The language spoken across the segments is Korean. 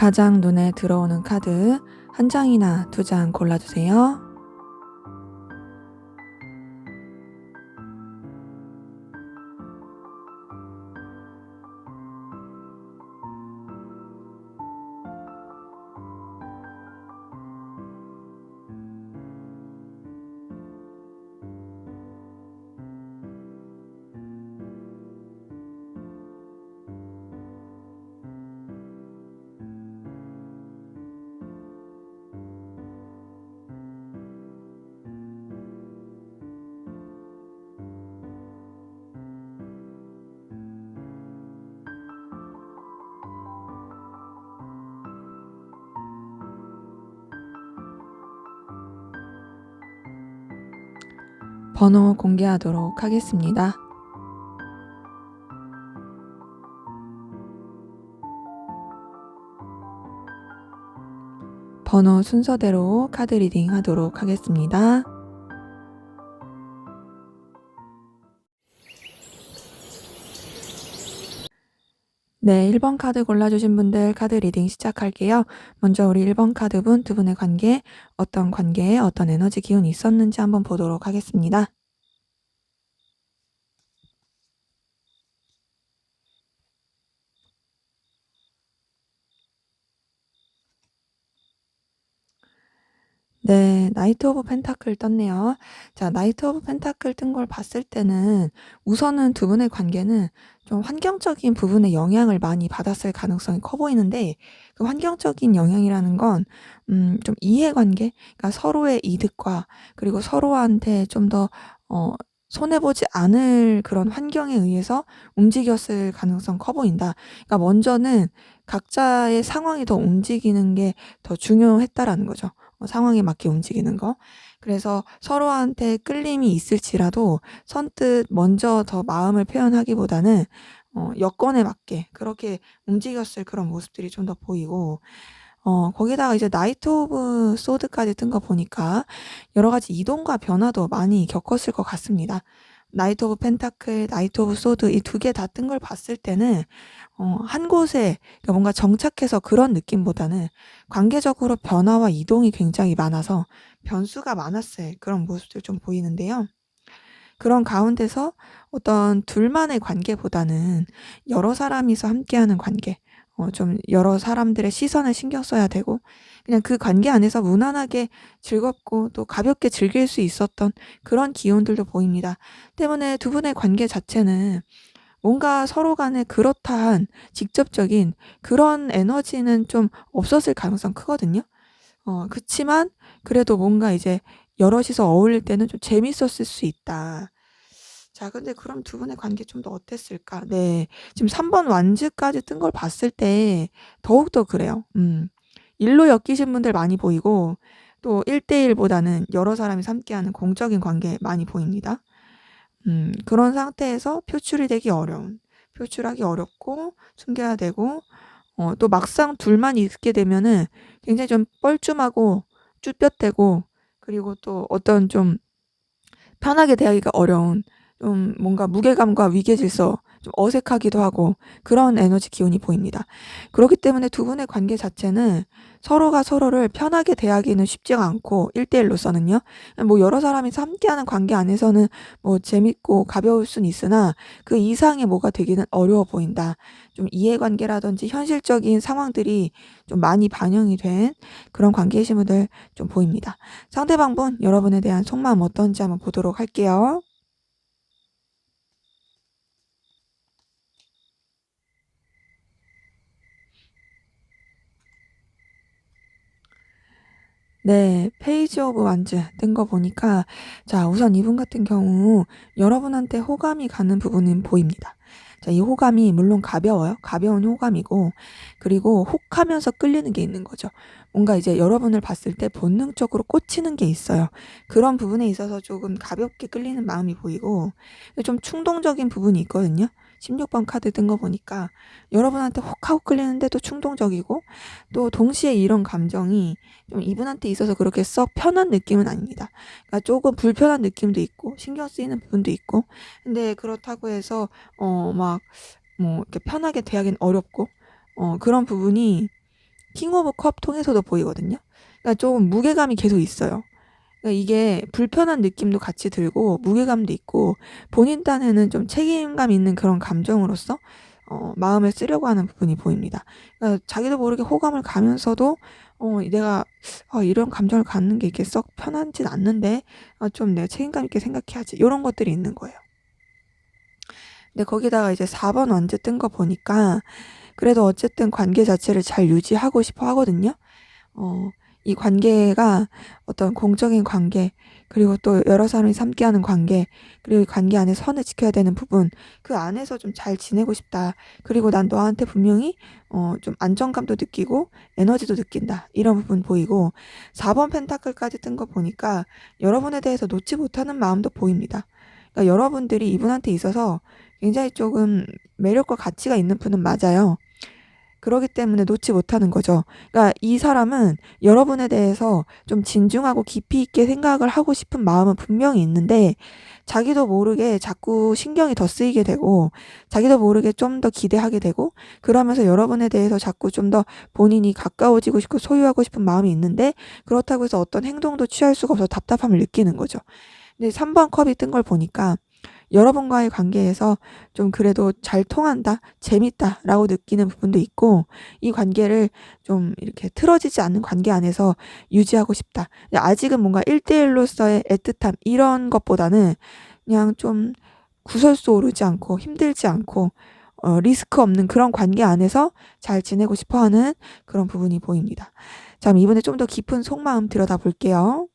가장 눈에 들어오는 카드 한 장이나 두 장 골라주세요. 번호 공개하도록 하겠습니다. 번호 순서대로 카드 리딩 하도록 하겠습니다. 네, 1번 카드 골라주신 분들 카드 리딩 시작할게요. 먼저 우리 1번 카드분 두 분의 관계, 어떤 관계에 어떤 에너지 기운이 있었는지 한번 보도록 하겠습니다. 네, 나이트 오브 펜타클 떴네요. 자, 나이트 오브 펜타클 뜬 걸 봤을 때는 우선은 두 분의 관계는 좀 환경적인 부분에 영향을 많이 받았을 가능성이 커 보이는데, 그 환경적인 영향이라는 건 좀 이해관계, 그러니까 서로의 이득과 그리고 서로한테 좀 더 손해 보지 않을 그런 환경에 의해서 움직였을 가능성 커 보인다. 그러니까 먼저는 각자의 상황이 더 움직이는 게 더 중요했다라는 거죠. 상황에 맞게 움직이는 거. 그래서 서로한테 끌림이 있을지라도 선뜻 먼저 더 마음을 표현하기보다는 여건에 맞게 그렇게 움직였을 그런 모습들이 좀 더 보이고, 거기다가 이제 나이트 오브 소드까지 뜬 거 보니까 여러 가지 이동과 변화도 많이 겪었을 것 같습니다. 나이트 오브 펜타클, 나이트 오브 소드 이 두 개 다 뜬 걸 봤을 때는 한 곳에 그러니까 뭔가 정착해서 그런 느낌보다는 관계적으로 변화와 이동이 굉장히 많아서 변수가 많았을 그런 모습들 좀 보이는데요. 그런 가운데서 어떤 둘만의 관계보다는 여러 사람이서 함께하는 관계, 좀 여러 사람들의 시선을 신경 써야 되고 그냥 그 관계 안에서 무난하게 즐겁고 또 가볍게 즐길 수 있었던 그런 기운들도 보입니다. 때문에 두 분의 관계 자체는 뭔가 서로 간에 그렇다한 직접적인 그런 에너지는 좀 없었을 가능성 크거든요. 그치만 그래도 뭔가 이제 여럿이서 어울릴 때는 좀 재밌었을 수 있다. 자, 근데 그럼 두 분의 관계 좀 더 어땠을까? 네. 지금 3번 완즈까지 뜬 걸 봤을 때 더욱더 그래요. 일로 엮이신 분들 많이 보이고 또 1대1보다는 여러 사람이 함께하는 공적인 관계 많이 보입니다. 그런 상태에서 표출하기 어렵고 숨겨야 되고 또 막상 둘만 있게 되면은 굉장히 좀 뻘쭘하고 쭈뼛대고 그리고 또 어떤 좀 편하게 대하기가 어려운 좀 뭔가 무게감과 위계질서 좀 어색하기도 하고 그런 에너지 기운이 보입니다. 그렇기 때문에 두 분의 관계 자체는 서로가 서로를 편하게 대하기는 쉽지가 않고 1대1로서는요. 뭐 여러 사람이서 함께하는 관계 안에서는 뭐 재밌고 가벼울 순 있으나 그 이상의 뭐가 되기는 어려워 보인다. 좀 이해관계라든지 현실적인 상황들이 좀 많이 반영이 된 그런 관계이신 분들 좀 보입니다. 상대방분 여러분에 대한 속마음 어떤지 한번 보도록 할게요. 네, 페이지 오브 완즈 뜬 거 보니까 자, 우선 이분 같은 경우 여러분한테 호감이 가는 부분은 보입니다. 자, 이 호감이 물론 가벼워요. 가벼운 호감이고 그리고 혹하면서 끌리는 게 있는 거죠. 뭔가 이제 여러분을 봤을 때 본능적으로 꽂히는 게 있어요. 그런 부분에 있어서 조금 가볍게 끌리는 마음이 보이고 좀 충동적인 부분이 있거든요. 16번 카드 뜬 거 보니까 여러분한테 혹하고 끌리는데도 충동적이고 또 동시에 이런 감정이 좀 이분한테 있어서 그렇게 썩 편한 느낌은 아닙니다. 그러니까 조금 불편한 느낌도 있고 신경 쓰이는 부분도 있고 근데 그렇다고 해서 막 뭐 이렇게 편하게 대하기는 어렵고 그런 부분이 킹 오브 컵 통해서도 보이거든요. 그러니까 좀 무게감이 계속 있어요. 그러니까 이게 불편한 느낌도 같이 들고 무게감도 있고 본인 딴에는 좀 책임감 있는 그런 감정으로서 마음을 쓰려고 하는 부분이 보입니다. 그러니까 자기도 모르게 호감을 가면서도 내가 이런 감정을 갖는 게 이렇게 썩 편하진 않는데 좀 내가 책임감 있게 생각해야지 이런 것들이 있는 거예요. 근데 거기다가 이제 4번 원즈 뜬 거 보니까 그래도 어쨌든 관계 자체를 잘 유지하고 싶어 하거든요. 어, 이 관계가 어떤 공적인 관계, 그리고 또 여러 사람이 함께하는 관계, 그리고 이 관계 안에 선을 지켜야 되는 부분, 그 안에서 좀 잘 지내고 싶다. 그리고 난 너한테 분명히 좀 안정감도 느끼고 에너지도 느낀다. 이런 부분 보이고 4번 펜타클까지 뜬 거 보니까 여러분에 대해서 놓지 못하는 마음도 보입니다. 그러니까 여러분들이 이분한테 있어서 굉장히 조금 매력과 가치가 있는 분은 맞아요. 그러기 때문에 놓지 못하는 거죠. 그러니까 이 사람은 여러분에 대해서 좀 진중하고 깊이 있게 생각을 하고 싶은 마음은 분명히 있는데 자기도 모르게 자꾸 신경이 더 쓰이게 되고 자기도 모르게 좀 더 기대하게 되고 그러면서 여러분에 대해서 자꾸 좀 더 본인이 가까워지고 싶고 소유하고 싶은 마음이 있는데 그렇다고 해서 어떤 행동도 취할 수가 없어서 답답함을 느끼는 거죠. 근데 3번 컵이 뜬 걸 보니까 여러분과의 관계에서 좀 그래도 잘 통한다, 재밌다라고 느끼는 부분도 있고 이 관계를 좀 이렇게 틀어지지 않는 관계 안에서 유지하고 싶다. 아직은 뭔가 1대1로서의 애틋함 이런 것보다는 그냥 좀 구설수 오르지 않고 힘들지 않고 리스크 없는 그런 관계 안에서 잘 지내고 싶어 하는 그런 부분이 보입니다. 자, 그럼 이번에 좀 더 깊은 속마음 들여다 볼게요.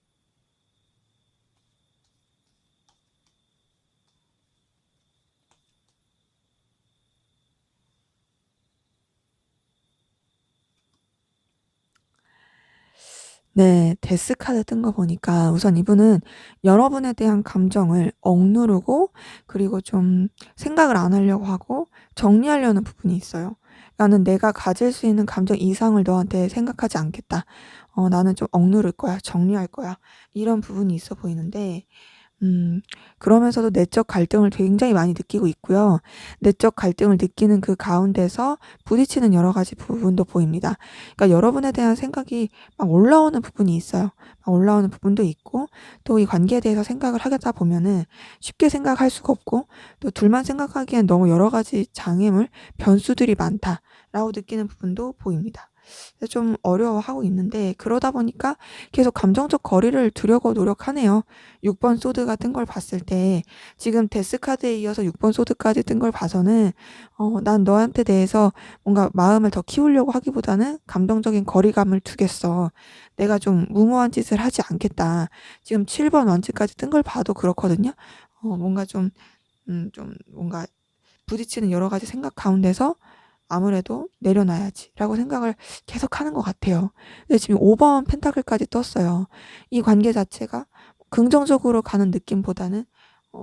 네. 데스 카드 뜬 거 보니까 우선 이분은 여러분에 대한 감정을 억누르고 그리고 좀 생각을 안 하려고 하고 정리하려는 부분이 있어요. '나는 내가 가질 수 있는 감정 이상을 너한테 생각하지 않겠다. 나는 좀 억누를 거야. 정리할 거야.' 이런 부분이 있어 보이는데 음. 그러면서도 내적 갈등을 굉장히 많이 느끼고 있고요. 내적 갈등을 느끼는 그 가운데서 부딪히는 여러 가지 부분도 보입니다. 그러니까 여러분에 대한 생각이 막 올라오는 부분이 있어요. 막 올라오는 부분도 있고 또 이 관계에 대해서 생각을 하다 보면은 쉽게 생각할 수가 없고 또 둘만 생각하기엔 너무 여러 가지 장애물, 변수들이 많다라고 느끼는 부분도 보입니다. 좀 어려워하고 있는데 그러다 보니까 계속 감정적 거리를 두려고 노력하네요. 6번 소드 같은 걸 봤을 때 지금 데스 카드에 이어서 6번 소드까지 뜬 걸 봐서는 난 너한테 대해서 뭔가 마음을 더 키우려고 하기보다는 감정적인 거리감을 두겠어. 내가 좀 무모한 짓을 하지 않겠다. 지금 7번 원츠까지 뜬 걸 봐도 그렇거든요. 뭔가 좀 뭔가 부딪히는 여러 가지 생각 가운데서 아무래도 '내려놔야지.'라고 생각을 계속하는 것 같아요. 근데 지금 5번 펜타클까지 떴어요. 이 관계 자체가 긍정적으로 가는 느낌보다는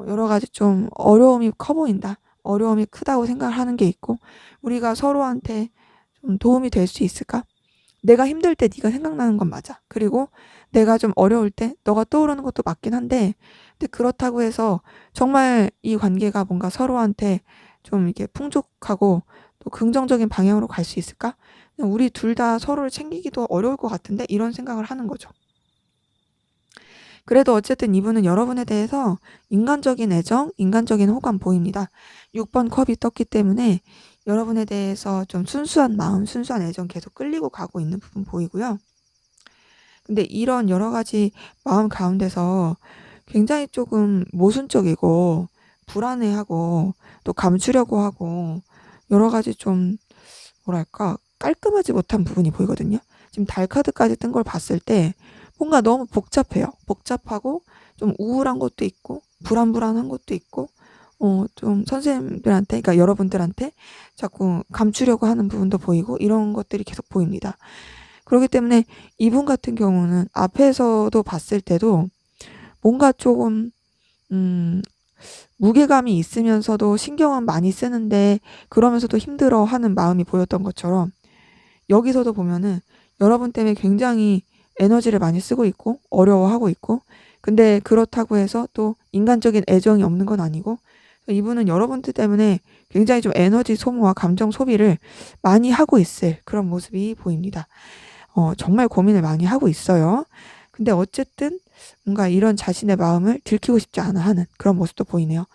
여러 가지 좀 어려움이 커 보인다. 어려움이 크다고 생각을 하는 게 있고 '우리가 서로한테 좀 도움이 될 수 있을까?' 내가 힘들 때 네가 생각나는 건 맞아. 그리고 내가 좀 어려울 때 너가 떠오르는 것도 맞긴 한데 근데 그렇다고 해서 정말 이 관계가 뭔가 서로한테 좀 이렇게 풍족하고 또 긍정적인 방향으로 갈 수 있을까? 그냥 우리 둘 다 서로를 챙기기도 어려울 것 같은데 이런 생각을 하는 거죠. 그래도 어쨌든 이분은 여러분에 대해서 인간적인 애정, 인간적인 호감 보입니다. 6번 컵이 떴기 때문에 여러분에 대해서 좀 순수한 마음, 순수한 애정 계속 끌리고 가고 있는 부분 보이고요. 근데 이런 여러 가지 마음 가운데서 굉장히 조금 모순적이고 불안해하고 또 감추려고 하고 여러 가지 좀 뭐랄까 깔끔하지 못한 부분이 보이거든요. 지금 달 카드까지 뜬 걸 봤을 때 뭔가 너무 복잡해요. 복잡하고 좀 우울한 것도 있고 불안불안한 것도 있고 좀 선생님들한테 그러니까 여러분들한테 자꾸 감추려고 하는 부분도 보이고 이런 것들이 계속 보입니다. 그렇기 때문에 이분 같은 경우는 앞에서도 봤을 때도 뭔가 조금 음 무게감이 있으면서도 신경은 많이 쓰는데 그러면서도 힘들어하는 마음이 보였던 것처럼 여기서도 보면은 여러분 때문에 굉장히 에너지를 많이 쓰고 있고 어려워하고 있고 근데 그렇다고 해서 또 인간적인 애정이 없는 건 아니고 이분은 여러분들 때문에 굉장히 좀 에너지 소모와 감정 소비를 많이 하고 있을 그런 모습이 보입니다. 정말 고민을 많이 하고 있어요. 근데 어쨌든 뭔가 이런 자신의 마음을 들키고 싶지 않아 하는 그런 모습도 보이네요.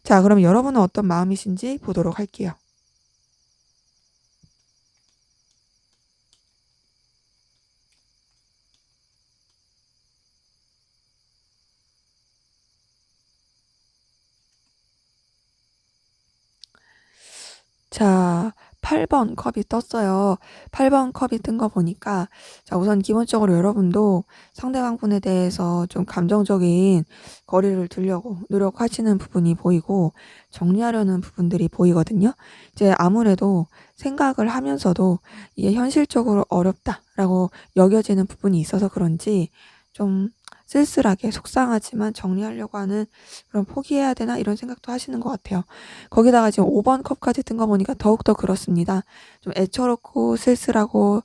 자, 그럼 여러분은 어떤 마음이신지 보도록 할게요. 자, 8번 컵이 떴어요. 8번 컵이 뜬 거 보니까 자, 우선 기본적으로 여러분도 상대방 분에 대해서 좀 감정적인 거리를 두려고 노력하시는 부분이 보이고 정리하려는 부분들이 보이거든요. 이제 아무래도 생각을 하면서도 이게 현실적으로 어렵다라고 여겨지는 부분이 있어서 그런지 좀 쓸쓸하게 속상하지만 정리하려고 하는 그런 '포기해야 되나?' 이런 생각도 하시는 것 같아요. 거기다가 지금 5번 컵까지 뜬 거 보니까 더욱더 그렇습니다. 좀 애처롭고 쓸쓸하고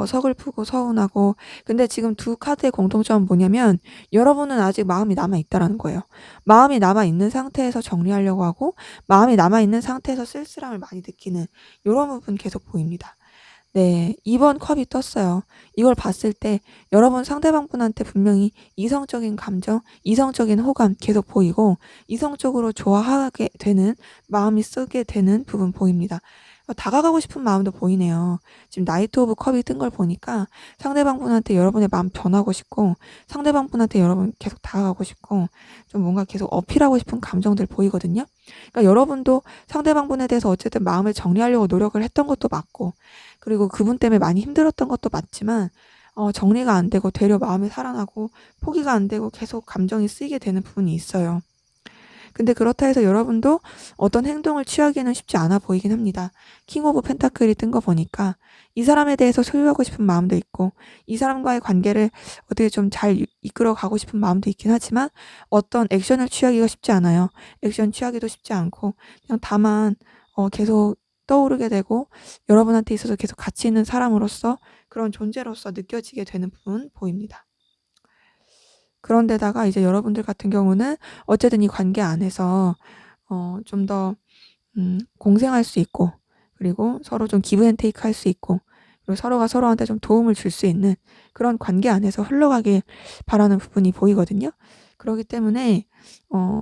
서글프고 서운하고. 근데 지금 두 카드의 공통점은 뭐냐면 여러분은 아직 마음이 남아 있다라는 거예요. 마음이 남아 있는 상태에서 정리하려고 하고 마음이 남아 있는 상태에서 쓸쓸함을 많이 느끼는 요런 부분 계속 보입니다. 네. 2번 컵이 떴어요. 이걸 봤을 때 여러분 상대방 분한테 분명히 이성적인 감정, 이성적인 호감 계속 보이고 이성적으로 좋아하게 되는 마음이 쓰게 되는 부분 보입니다. 다가가고 싶은 마음도 보이네요. 지금 나이트 오브 컵이 뜬 걸 보니까 상대방 분한테 여러분의 마음 전하고 싶고 상대방 분한테 여러분 계속 다가가고 싶고 좀 뭔가 계속 어필하고 싶은 감정들 보이거든요. 그러니까 여러분도 상대방 분에 대해서 어쨌든 마음을 정리하려고 노력을 했던 것도 맞고 그리고 그분 때문에 많이 힘들었던 것도 맞지만 정리가 안 되고 되려 마음이 살아나고 포기가 안 되고 계속 감정이 쓰이게 되는 부분이 있어요. 근데 그렇다 해서 여러분도 어떤 행동을 취하기는 쉽지 않아 보이긴 합니다. 킹 오브 펜타클이 뜬 거 보니까 이 사람에 대해서 소유하고 싶은 마음도 있고 이 사람과의 관계를 어떻게 좀 잘 이끌어 가고 싶은 마음도 있긴 하지만 어떤 액션을 취하기가 쉽지 않아요. 액션 취하기도 쉽지 않고 그냥 다만 계속 떠오르게 되고 여러분한테 있어서 계속 가치 있는 사람으로서 그런 존재로서 느껴지게 되는 부분 보입니다. 그런데다가 이제 여러분들 같은 경우는 어쨌든 이 관계 안에서 좀 더 공생할 수 있고 그리고 서로 좀 기브 앤 테이크 할 수 있고 그리고 서로가 서로한테 좀 도움을 줄 수 있는 그런 관계 안에서 흘러가길 바라는 부분이 보이거든요. 그러기 때문에 어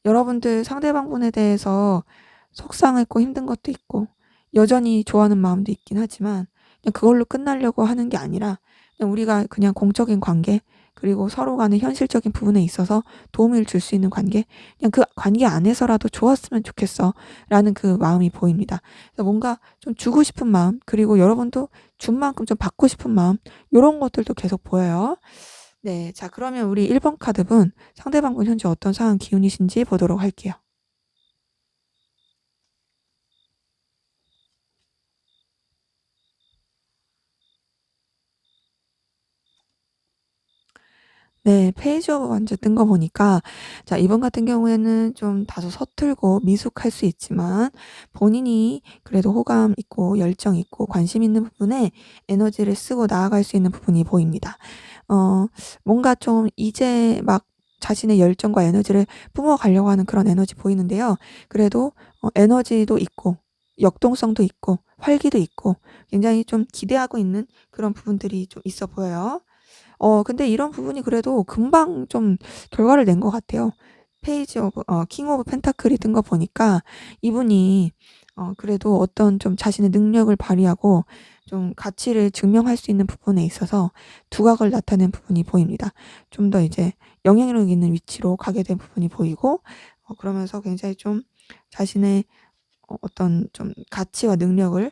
여러분들 상대방 분에 대해서 속상했고 힘든 것도 있고 여전히 좋아하는 마음도 있긴 하지만 그냥 그걸로 끝나려고 하는 게 아니라 그냥 우리가 그냥 공적인 관계 그리고 서로 간의 현실적인 부분에 있어서 도움을 줄 수 있는 관계, 그냥 그 관계 안에서라도 좋았으면 좋겠어라는 그 마음이 보입니다. 그래서 뭔가 좀 주고 싶은 마음, 그리고 여러분도 준 만큼 좀 받고 싶은 마음, 요런 것들도 계속 보여요. 네. 자, 그러면 우리 1번 카드분, 상대방 분 현재 어떤 상황 기운이신지 보도록 할게요. 네. 페이지 오브 완즈 뜬 거 보니까 자, 이번 같은 경우에는 좀 다소 서툴고 미숙할 수 있지만 본인이 그래도 호감 있고 열정 있고 관심 있는 부분에 에너지를 쓰고 나아갈 수 있는 부분이 보입니다. 어 뭔가 좀 이제 막 자신의 열정과 에너지를 뿜어 가려고 하는 그런 에너지 보이는데요. 그래도 에너지도 있고 역동성도 있고 활기도 있고 굉장히 좀 기대하고 있는 그런 부분들이 좀 있어 보여요. 근데 이런 부분이 그래도 금방 좀 결과를 낸 것 같아요. 페이지 오브 킹 오브 펜타클이 뜬 거 보니까 이분이 그래도 어떤 좀 자신의 능력을 발휘하고 좀 가치를 증명할 수 있는 부분에 있어서 두각을 나타낸 부분이 보입니다. 좀 더 이제 영향력 있는 위치로 가게 된 부분이 보이고 그러면서 굉장히 좀 자신의 어떤 좀 가치와 능력을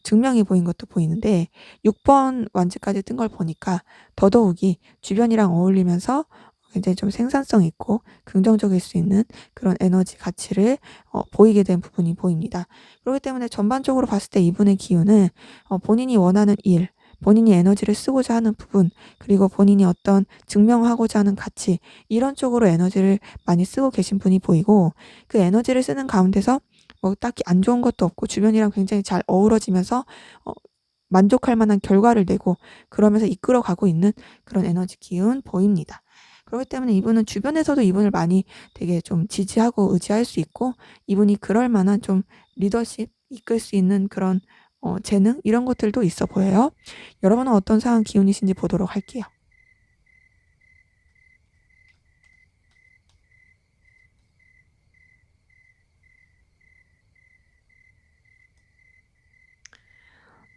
증명해 보인 것도 보이는데 6번 완즈까지 뜬 걸 보니까 더더욱이 주변이랑 어울리면서 굉장히 좀 생산성 있고 긍정적일 수 있는 그런 에너지 가치를 보이게 된 부분이 보입니다. 그렇기 때문에 전반적으로 봤을 때 이분의 기운은 본인이 원하는 일, 본인이 에너지를 쓰고자 하는 부분, 그리고 본인이 어떤 증명하고자 하는 가치 이런 쪽으로 에너지를 많이 쓰고 계신 분이 보이고 그 에너지를 쓰는 가운데서 뭐 딱히 안 좋은 것도 없고 주변이랑 굉장히 잘 어우러지면서 어 만족할 만한 결과를 내고 그러면서 이끌어 가고 있는 그런 에너지 기운 보입니다. 그렇기 때문에 이분은 주변에서도 이분을 많이 되게 좀 지지하고 의지할 수 있고, 이분이 그럴 만한 좀 리더십 이끌 수 있는 그런 재능 이런 것들도 있어 보여요. 여러분은 어떤 상황 기운이신지 보도록 할게요.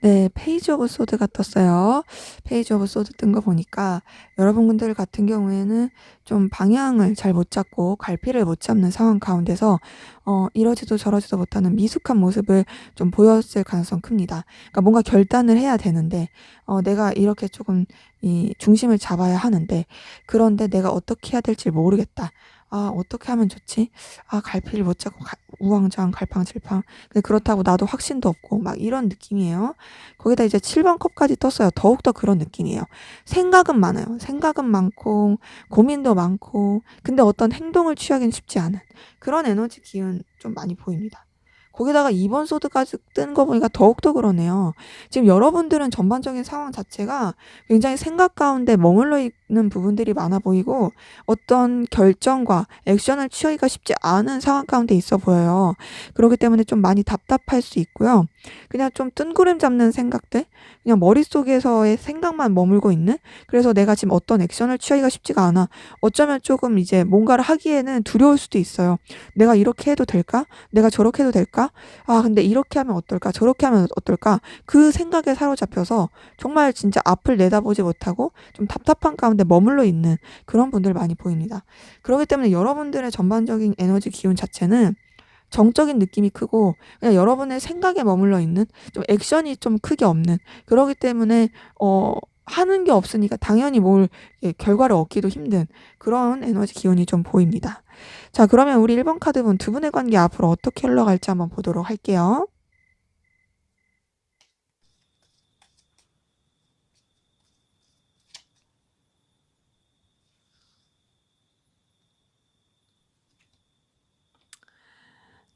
네. 페이지 오브 소드가 떴어요. 페이지 오브 소드 뜬 거 보니까 여러분들 같은 경우에는 좀 방향을 잘 못 잡고 갈피를 못 잡는 상황 가운데서 이러지도 저러지도 못하는 미숙한 모습을 좀 보였을 가능성이 큽니다. 그러니까 뭔가 결단을 해야 되는데 내가 이렇게 조금 이 중심을 잡아야 하는데, 그런데 내가 어떻게 해야 될지 모르겠다. '아 어떻게 하면 좋지? 아 갈피를 못 잡고 우왕좌왕 갈팡질팡. 근데 그렇다고 나도 확신도 없고.' 막 이런 느낌이에요. 거기다 이제 7번 컵까지 떴어요. 더욱더 그런 느낌이에요. 생각은 많아요. 생각은 많고 고민도 많고, 근데 어떤 행동을 취하기는 쉽지 않은 그런 에너지 기운 좀 많이 보입니다. 거기다가 2번 소드까지 뜬 거 보니까 더욱더 그러네요. 지금 여러분들은 전반적인 상황 자체가 굉장히 생각 가운데 머물러 있는 부분들이 많아 보이고, 어떤 결정과 액션을 취하기가 쉽지 않은 상황 가운데 있어 보여요. 그렇기 때문에 좀 많이 답답할 수 있고요. 그냥 좀 뜬구름 잡는 생각들, 그냥 머릿속에서의 생각만 머물고 있는, 그래서 내가 지금 어떤 액션을 취하기가 쉽지가 않아. 어쩌면 조금 이제 뭔가를 하기에는 두려울 수도 있어요. '내가 이렇게 해도 될까? 내가 저렇게 해도 될까? 아 근데 이렇게 하면 어떨까? 저렇게 하면 어떨까?' 그 생각에 사로잡혀서 정말 진짜 앞을 내다보지 못하고 좀 답답한 가운데 머물러 있는 그런 분들 많이 보입니다. 그렇기 때문에 여러분들의 전반적인 에너지 기운 자체는 정적인 느낌이 크고, 그냥 여러분의 생각에 머물러 있는, 좀 액션이 좀 크게 없는, 그러기 때문에 하는 게 없으니까 당연히 뭘 결과를 얻기도 힘든 그런 에너지 기운이 좀 보입니다. 자, 그러면 우리 1번 카드분 두 분의 관계 앞으로 어떻게 흘러갈지 한번 보도록 할게요.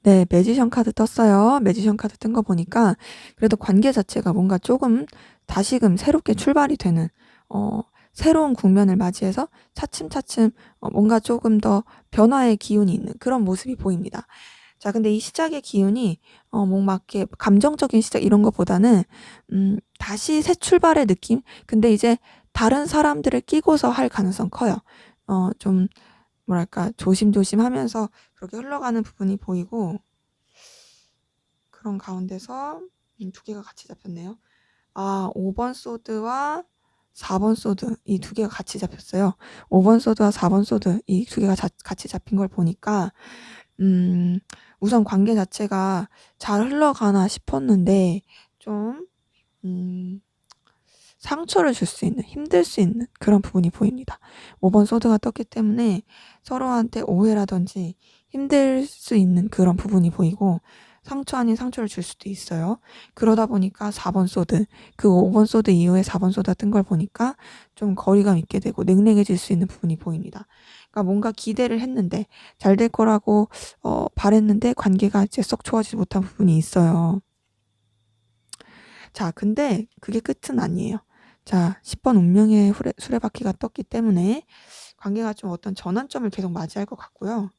네. 매지션 카드 떴어요. 매지션 카드 뜬 거 보니까 그래도 관계 자체가 뭔가 조금 다시금 새롭게 출발이 되는, 어 새로운 국면을 맞이해서 차츰차츰 뭔가 조금 더 변화의 기운이 있는 그런 모습이 보입니다. 자, 근데 이 시작의 기운이 뭔가 이렇게 감정적인 시작 이런 것보다는 다시 새 출발의 느낌? 근데 이제 다른 사람들을 끼고서 할 가능성 커요. 좀 뭐랄까 조심조심하면서 그렇게 흘러가는 부분이 보이고, 그런 가운데서 두 개가 같이 잡혔네요. 5번 소드와 4번 소드 이 두 개가 같이 잡혔어요. 5번 소드와 4번 소드 이 두 개가 같이 잡힌 걸 보니까 음 우선 관계 자체가 잘 흘러가나 싶었는데 좀 음 상처를 줄 수 있는, 힘들 수 있는 그런 부분이 보입니다. 5번 소드가 떴기 때문에 서로한테 오해라든지 힘들 수 있는 그런 부분이 보이고, 상처 아닌 상처를 줄 수도 있어요. 그러다 보니까 4번 소드, 그 5번 소드 이후에 4번 소드가 뜬 걸 보니까 좀 거리감 있게 되고 냉랭해질 수 있는 부분이 보입니다. 그러니까 뭔가 기대를 했는데 잘 될 거라고 바랐는데 관계가 이제 썩 좋아지지 못한 부분이 있어요. 자, 근데 그게 끝은 아니에요. 자, 10번 운명의 수레바퀴가 떴기 때문에 관계가 좀 어떤 전환점을 계속 맞이할 것 같고요.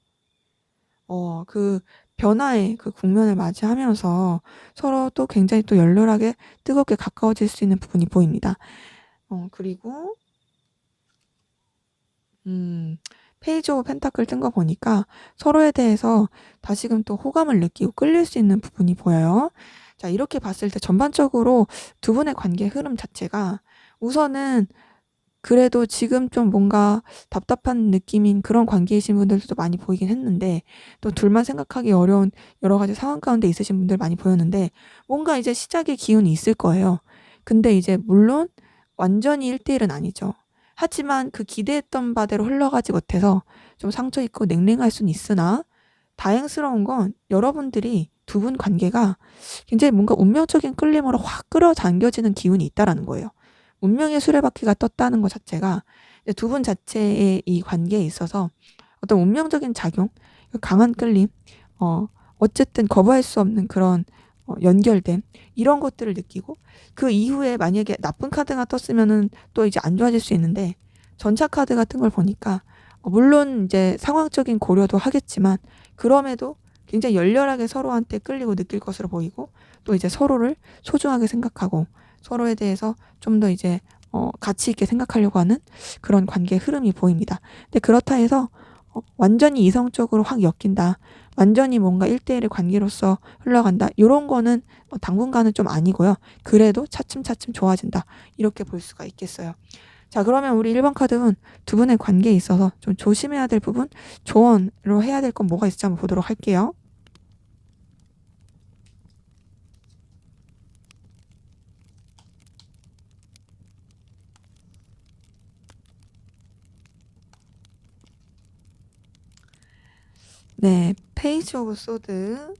그 변화의 그 국면을 맞이하면서 서로 또 굉장히 또 열렬하게 뜨겁게 가까워질 수 있는 부분이 보입니다. 그리고 음 페이지 오브 펜타클 뜬 거 보니까 서로에 대해서 다시금 또 호감을 느끼고 끌릴 수 있는 부분이 보여요. 자, 이렇게 봤을 때 전반적으로 두 분의 관계 흐름 자체가 우선은 그래도 지금 좀 뭔가 답답한 느낌인 그런 관계이신 분들도 많이 보이긴 했는데, 또 둘만 생각하기 어려운 여러 가지 상황 가운데 있으신 분들 많이 보였는데, 뭔가 이제 시작의 기운이 있을 거예요. 근데 이제 물론 완전히 1대1은 아니죠. 하지만 그 기대했던 바대로 흘러가지 못해서 좀 상처 있고 냉랭할 수는 있으나, 다행스러운 건 여러분들이 두 분 관계가 굉장히 뭔가 운명적인 끌림으로 확 끌어당겨지는 기운이 있다라는 거예요. 운명의 수레바퀴가 떴다는 것 자체가 두 분 자체의 이 관계에 있어서 어떤 운명적인 작용, 강한 끌림, 어쨌든 거부할 수 없는 그런 연결됨 이런 것들을 느끼고, 그 이후에 만약에 나쁜 카드가 떴으면은 또 이제 안 좋아질 수 있는데 전차 카드 같은 걸 보니까 물론 이제 상황적인 고려도 하겠지만 그럼에도 굉장히 열렬하게 서로한테 끌리고 느낄 것으로 보이고 또 이제 서로를 소중하게 생각하고 서로에 대해서 좀 더 이제 가치 있게 생각하려고 하는 그런 관계의 흐름이 보입니다. 근데 그렇다 해서 완전히 이성적으로 확 엮인다. 완전히 뭔가 1대1의 관계로서 흘러간다. 요런 거는 당분간은 좀 아니고요. 그래도 차츰차츰 좋아진다. 이렇게 볼 수가 있겠어요. 자, 그러면 우리 1번 카드는 두 분의 관계에 있어서 좀 조심해야 될 부분, 조언으로 해야 될 건 뭐가 있을지 한번 보도록 할게요. 네, 페이지 오브 소드,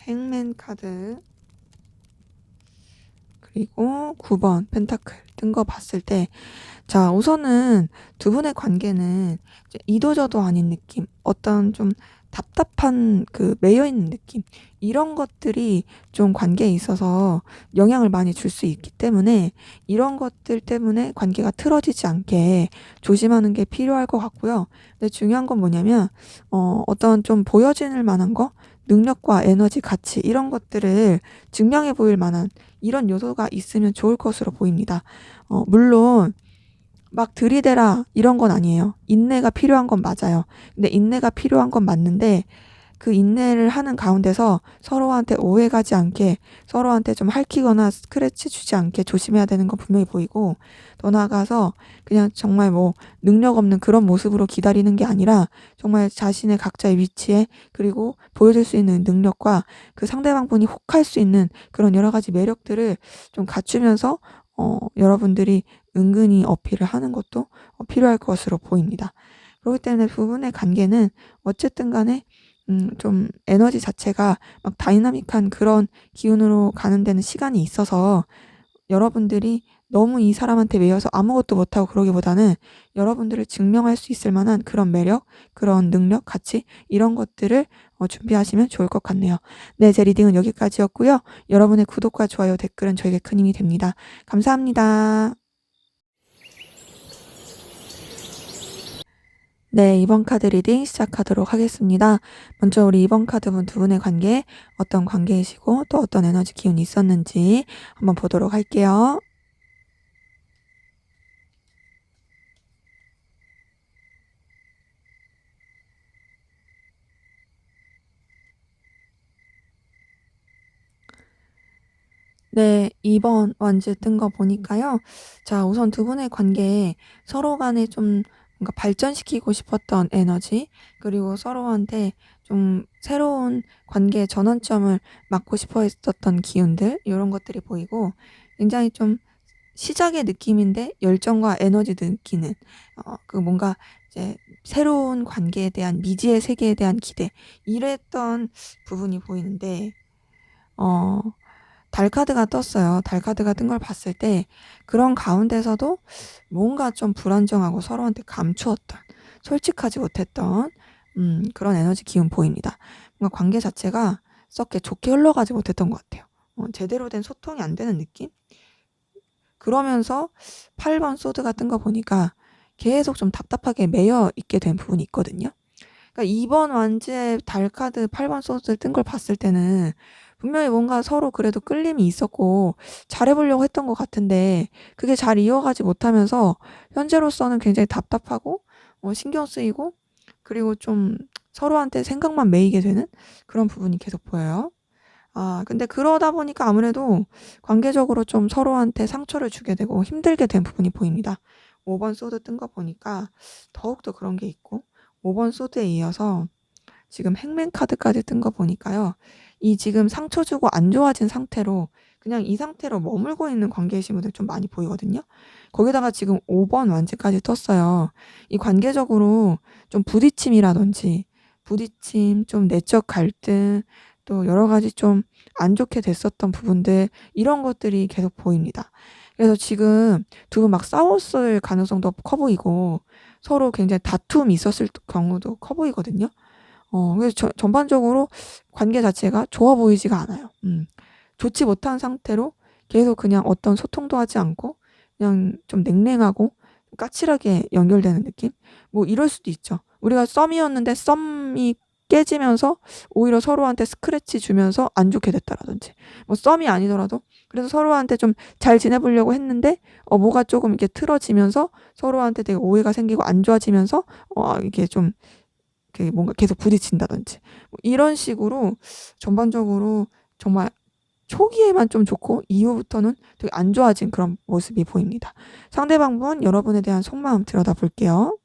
행맨 카드, 그리고 9번 펜타클 뜬 거 봤을 때, 자, 우선은 두 분의 관계는 이제 이도저도 아닌 느낌, 어떤 좀 답답한 그 매여있는 느낌, 이런 것들이 좀 관계에 있어서 영향을 많이 줄 수 있기 때문에 이런 것들 때문에 관계가 틀어지지 않게 조심하는 게 필요할 것 같고요. 근데 중요한 건 뭐냐면, 어떤 좀 보여질 만한 거, 능력과 에너지, 가치, 이런 것들을 증명해 보일 만한 이런 요소가 있으면 좋을 것으로 보입니다. 물론, 막 들이대라 이런 건 아니에요. 인내가 필요한 건 맞아요. 근데 인내가 필요한 건 맞는데 그 인내를 하는 가운데서 서로한테 오해 가지 않게 서로한테 좀 핥히거나 스크래치 주지 않게 조심해야 되는 건 분명히 보이고 더 나아가서 그냥 정말 뭐 능력 없는 그런 모습으로 기다리는 게 아니라 정말 자신의 각자의 위치에 그리고 보여줄 수 있는 능력과 그 상대방분이 혹할 수 있는 그런 여러 가지 매력들을 좀 갖추면서 여러분들이 은근히 어필을 하는 것도 필요할 것으로 보입니다. 그렇기 때문에 두 분의 관계는 어쨌든 간에 좀 에너지 자체가 막 다이나믹한 그런 기운으로 가는 데는 시간이 있어서 여러분들이 너무 이 사람한테 매여서 아무것도 못하고 그러기보다는 여러분들을 증명할 수 있을 만한 그런 매력, 그런 능력, 가치 이런 것들을 준비하시면 좋을 것 같네요. 네, 제 리딩은 여기까지였고요. 여러분의 구독과 좋아요, 댓글은 저에게 큰 힘이 됩니다. 감사합니다. 네, 이번 카드 리딩 시작하도록 하겠습니다. 먼저 우리 이번 카드분 두 분의 관계, 어떤 관계이시고 또 어떤 에너지 기운이 있었는지 한번 보도록 할게요. 네, 2번 완즈 뜬 거 보니까요. 자, 우선 두 분의 관계에 서로 간에 좀 뭔가 발전시키고 싶었던 에너지, 그리고 서로한테 좀 새로운 관계의 전환점을 맞고 싶어 했었던 기운들, 이런 것들이 보이고, 굉장히 좀 시작의 느낌인데 열정과 에너지도 느끼는, 그 뭔가 이제 새로운 관계에 대한 미지의 세계에 대한 기대, 이랬던 부분이 보이는데, 어, 달 카드가 떴어요. 달 카드가 뜬 걸 봤을 때 그런 가운데서도 뭔가 좀 불안정하고 서로한테 감추었던, 솔직하지 못했던 그런 에너지 기운 보입니다. 뭔가 관계 자체가 썩 좋게 흘러가지 못했던 것 같아요. 제대로 된 소통이 안 되는 느낌? 그러면서 8번 소드가 뜬 거 보니까 계속 좀 답답하게 매여 있게 된 부분이 있거든요. 그러니까 2번 완즈의 달 카드 8번 소드 뜬 걸 봤을 때는 분명히 뭔가 서로 그래도 끌림이 있었고 잘해보려고 했던 것 같은데 그게 잘 이어가지 못하면서 현재로서는 굉장히 답답하고 신경 쓰이고 그리고 좀 서로한테 생각만 매이게 되는 그런 부분이 계속 보여요. 아, 근데 그러다 보니까 아무래도 관계적으로 좀 서로한테 상처를 주게 되고 힘들게 된 부분이 보입니다. 5번 소드 뜬 거 보니까 더욱더 그런 게 있고 5번 소드에 이어서 지금 행맨 카드까지 뜬 거 보니까요. 이 지금 상처 주고 안 좋아진 상태로 그냥 이 상태로 머물고 있는 관계이신 분들 좀 많이 보이거든요. 거기다가 지금 5번 완즈까지 떴어요. 이 관계적으로 좀 부딪힘이라든지 부딪힘, 좀 내적 갈등, 또 여러 가지 좀 안 좋게 됐었던 부분들 이런 것들이 계속 보입니다. 그래서 지금 두 분 막 싸웠을 가능성도 커 보이고 서로 굉장히 다툼이 있었을 경우도 커 보이거든요. 그래서 전반적으로 관계 자체가 좋아 보이지가 않아요. 좋지 못한 상태로 계속 그냥 어떤 소통도 하지 않고 그냥 좀 냉랭하고 까칠하게 연결되는 느낌? 뭐 이럴 수도 있죠. 우리가 썸이었는데 썸이 깨지면서 오히려 서로한테 스크래치 주면서 안 좋게 됐다라든지, 뭐 썸이 아니더라도 그래서 서로한테 좀 잘 지내보려고 했는데 뭐가 조금 이렇게 틀어지면서 서로한테 되게 오해가 생기고 안 좋아지면서 이게 좀 뭔가 계속 부딪힌다든지, 뭐 이런 식으로 전반적으로 정말 초기에만 좀 좋고 이후부터는 되게 안 좋아진 그런 모습이 보입니다. 상대방분 여러분에 대한 속마음 들여다볼게요.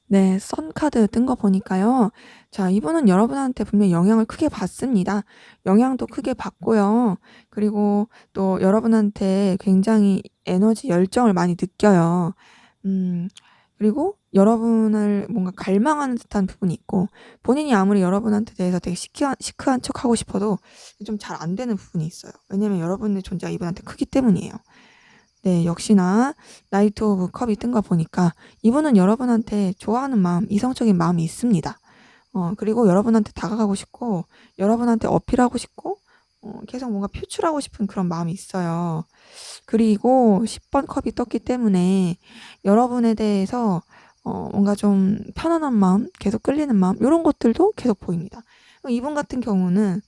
네, 선 카드 뜬 거 보니까요. 자, 이분은 여러분한테 분명히 영향을 크게 받습니다. 영향도 크게 받고요. 그리고 또 여러분한테 굉장히 에너지, 열정을 많이 느껴요. 음, 그리고 여러분을 뭔가 갈망하는 듯한 부분이 있고, 본인이 아무리 여러분한테 대해서 되게 시크한 척 하고 싶어도 좀 잘 안 되는 부분이 있어요. 왜냐면 여러분의 존재가 이분한테 크기 때문이에요. 네, 역시나 나이트 오브 컵이 뜬 거 보니까 이분은 여러분한테 좋아하는 마음, 이성적인 마음이 있습니다. 그리고 여러분한테 다가가고 싶고, 여러분한테 어필하고 싶고, 계속 뭔가 표출하고 싶은 그런 마음이 있어요. 그리고 10번 컵이 떴기 때문에 여러분에 대해서 뭔가 좀 편안한 마음, 계속 끌리는 마음, 이런 것들도 계속 보입니다. 이분 같은 경우는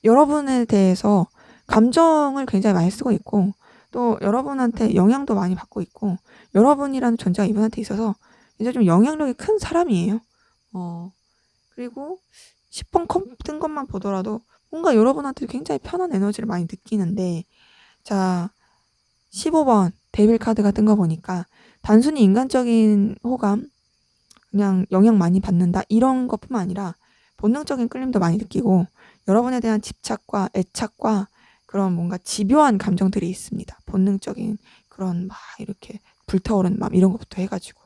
여러분에 대해서 감정을 굉장히 많이 쓰고 있고, 또 여러분한테 영향도 많이 받고 있고, 여러분이라는 존재가 이분한테 있어서 이제 좀 영향력이 큰 사람이에요. 그리고 10번 컵 뜬 것만 보더라도 뭔가 여러분한테 굉장히 편한 에너지를 많이 느끼는데, 자, 15번 데빌 카드가 뜬 거 보니까 단순히 인간적인 호감, 그냥 영향 많이 받는다 이런 것뿐만 아니라 본능적인 끌림도 많이 느끼고, 여러분에 대한 집착과 애착과 그런 뭔가 집요한 감정들이 있습니다. 본능적인 그런 막 이렇게 불타오르는 마음, 이런 것부터 해가지고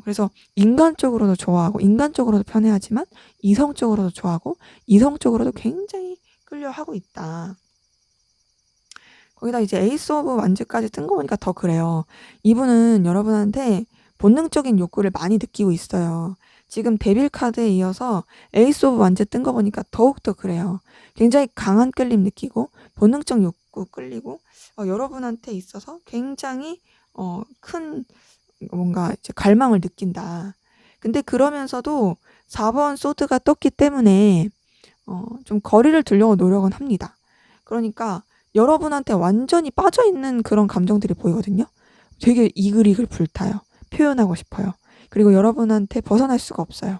그래서 인간적으로도 좋아하고 인간적으로도 편해하지만 이성적으로도 좋아하고 이성적으로도 굉장히 끌려하고 있다. 거기다 이제 에이스 오브 완즈까지 뜬 거 보니까 더 그래요. 이분은 여러분한테 본능적인 욕구를 많이 느끼고 있어요. 지금 데빌 카드에 이어서 에이스 오브 완즈 뜬 거 보니까 더욱더 그래요. 굉장히 강한 끌림 느끼고 본능적 욕구 끌리고 여러분한테 있어서 굉장히 큰 뭔가 이제 갈망을 느낀다. 근데 그러면서도 4번 소드가 떴기 때문에 좀 거리를 두려고 노력은 합니다. 그러니까 여러분한테 완전히 빠져있는 그런 감정들이 보이거든요. 되게 이글이글 불타요. 표현하고 싶어요. 그리고 여러분한테 벗어날 수가 없어요.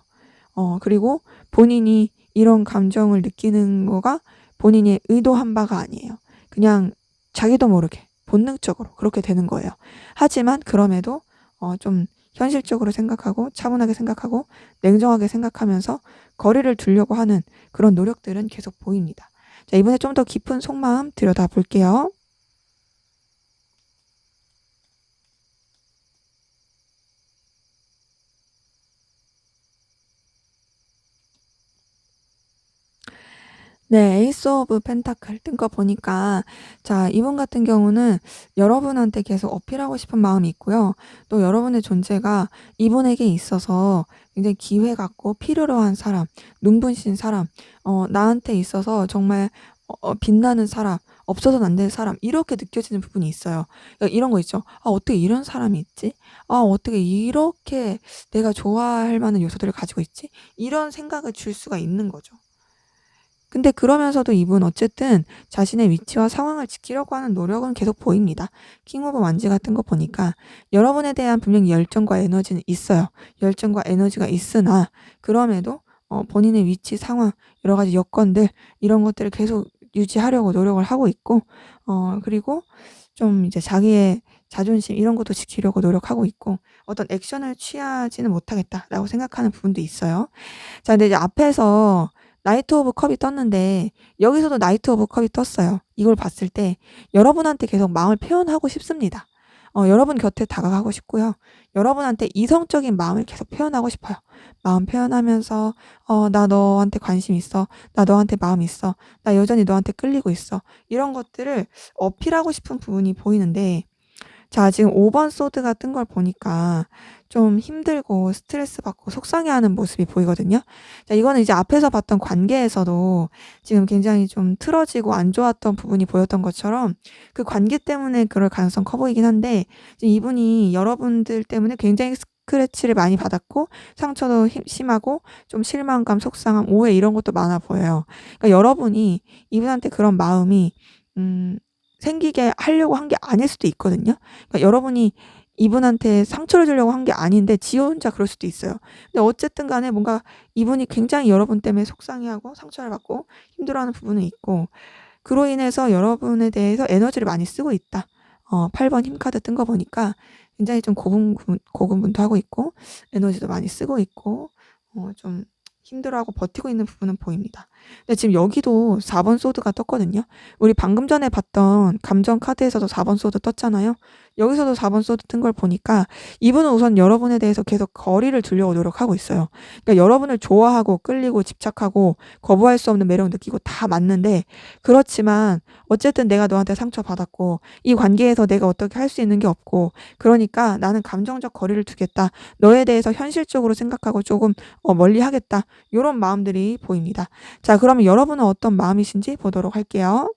그리고 본인이 이런 감정을 느끼는 거가 본인이 의도한 바가 아니에요. 그냥 자기도 모르게 본능적으로 그렇게 되는 거예요. 하지만 그럼에도 좀 현실적으로 생각하고 차분하게 생각하고 냉정하게 생각하면서 거리를 두려고 하는 그런 노력들은 계속 보입니다. 자, 이번에 좀 더 깊은 속마음 들여다 볼게요. 네, 에이스 오브 펜타클 뜬 거 보니까, 자, 이분 같은 경우는 여러분한테 계속 어필하고 싶은 마음이 있고요. 또 여러분의 존재가 이분에게 있어서 굉장히 기회 같고 필요로 한 사람, 눈부신 사람, 나한테 있어서 정말 빛나는 사람, 없어서는 안 되는 사람, 이렇게 느껴지는 부분이 있어요. 그러니까 이런 거 있죠. 아, 어떻게 이런 사람이 있지? 아, 어떻게 이렇게 내가 좋아할 만한 요소들을 가지고 있지? 이런 생각을 줄 수가 있는 거죠. 근데 그러면서도 이분 어쨌든 자신의 위치와 상황을 지키려고 하는 노력은 계속 보입니다. 킹 오브 완지 같은 거 보니까 여러분에 대한 분명히 열정과 에너지는 있어요. 열정과 에너지가 있으나 그럼에도 본인의 위치, 상황, 여러 가지 여건들 이런 것들을 계속 유지하려고 노력을 하고 있고 그리고 좀 이제 자기의 자존심 이런 것도 지키려고 노력하고 있고 어떤 액션을 취하지는 못하겠다라고 생각하는 부분도 있어요. 자, 근데 이제 앞에서 나이트 오브 컵이 떴는데 여기서도 나이트 오브 컵이 떴어요. 이걸 봤을 때 여러분한테 계속 마음을 표현하고 싶습니다. 여러분 곁에 다가가고 싶고요. 여러분한테 이성적인 마음을 계속 표현하고 싶어요. 마음 표현하면서 나 너한테 관심 있어. 나 너한테 마음 있어. 나 여전히 너한테 끌리고 있어. 이런 것들을 어필하고 싶은 부분이 보이는데 자, 지금 5번 소드가 뜬 걸 보니까 좀 힘들고 스트레스 받고 속상해하는 모습이 보이거든요. 자, 이거는 이제 앞에서 봤던 관계에서도 지금 굉장히 좀 틀어지고 안 좋았던 부분이 보였던 것처럼 그 관계 때문에 그럴 가능성 커 보이긴 한데, 지금 이분이 여러분들 때문에 굉장히 스크래치를 많이 받았고 상처도 심하고 좀 실망감, 속상함, 오해 이런 것도 많아 보여요. 그러니까 여러분이 이분한테 그런 마음이 음 생기게 하려고 한 게 아닐 수도 있거든요. 그러니까 여러분이 이분한테 상처를 주려고 한 게 아닌데 지 혼자 그럴 수도 있어요. 근데 어쨌든 간에 뭔가 이분이 굉장히 여러분 때문에 속상해하고 상처를 받고 힘들어하는 부분은 있고, 그로 인해서 여러분에 대해서 에너지를 많이 쓰고 있다. 8번 힘카드 뜬 거 보니까 굉장히 좀 고군분투하고 있고 에너지도 많이 쓰고 있고 좀 힘들어하고 버티고 있는 부분은 보입니다. 근데 지금 여기도 4번 소드가 떴거든요. 우리 방금 전에 봤던 감정 카드에서도 4번 소드 떴잖아요. 여기서도 4번 소드 뜬 걸 보니까 이분은 우선 여러분에 대해서 계속 거리를 두려고 노력하고 있어요. 그러니까 여러분을 좋아하고 끌리고 집착하고 거부할 수 없는 매력을 느끼고 다 맞는데, 그렇지만 어쨌든 내가 너한테 상처받았고 이 관계에서 내가 어떻게 할 수 있는 게 없고, 그러니까 나는 감정적 거리를 두겠다. 너에 대해서 현실적으로 생각하고 조금 멀리하겠다. 요런 마음들이 보입니다. 자, 그러면 여러분은 어떤 마음이신지 보도록 할게요.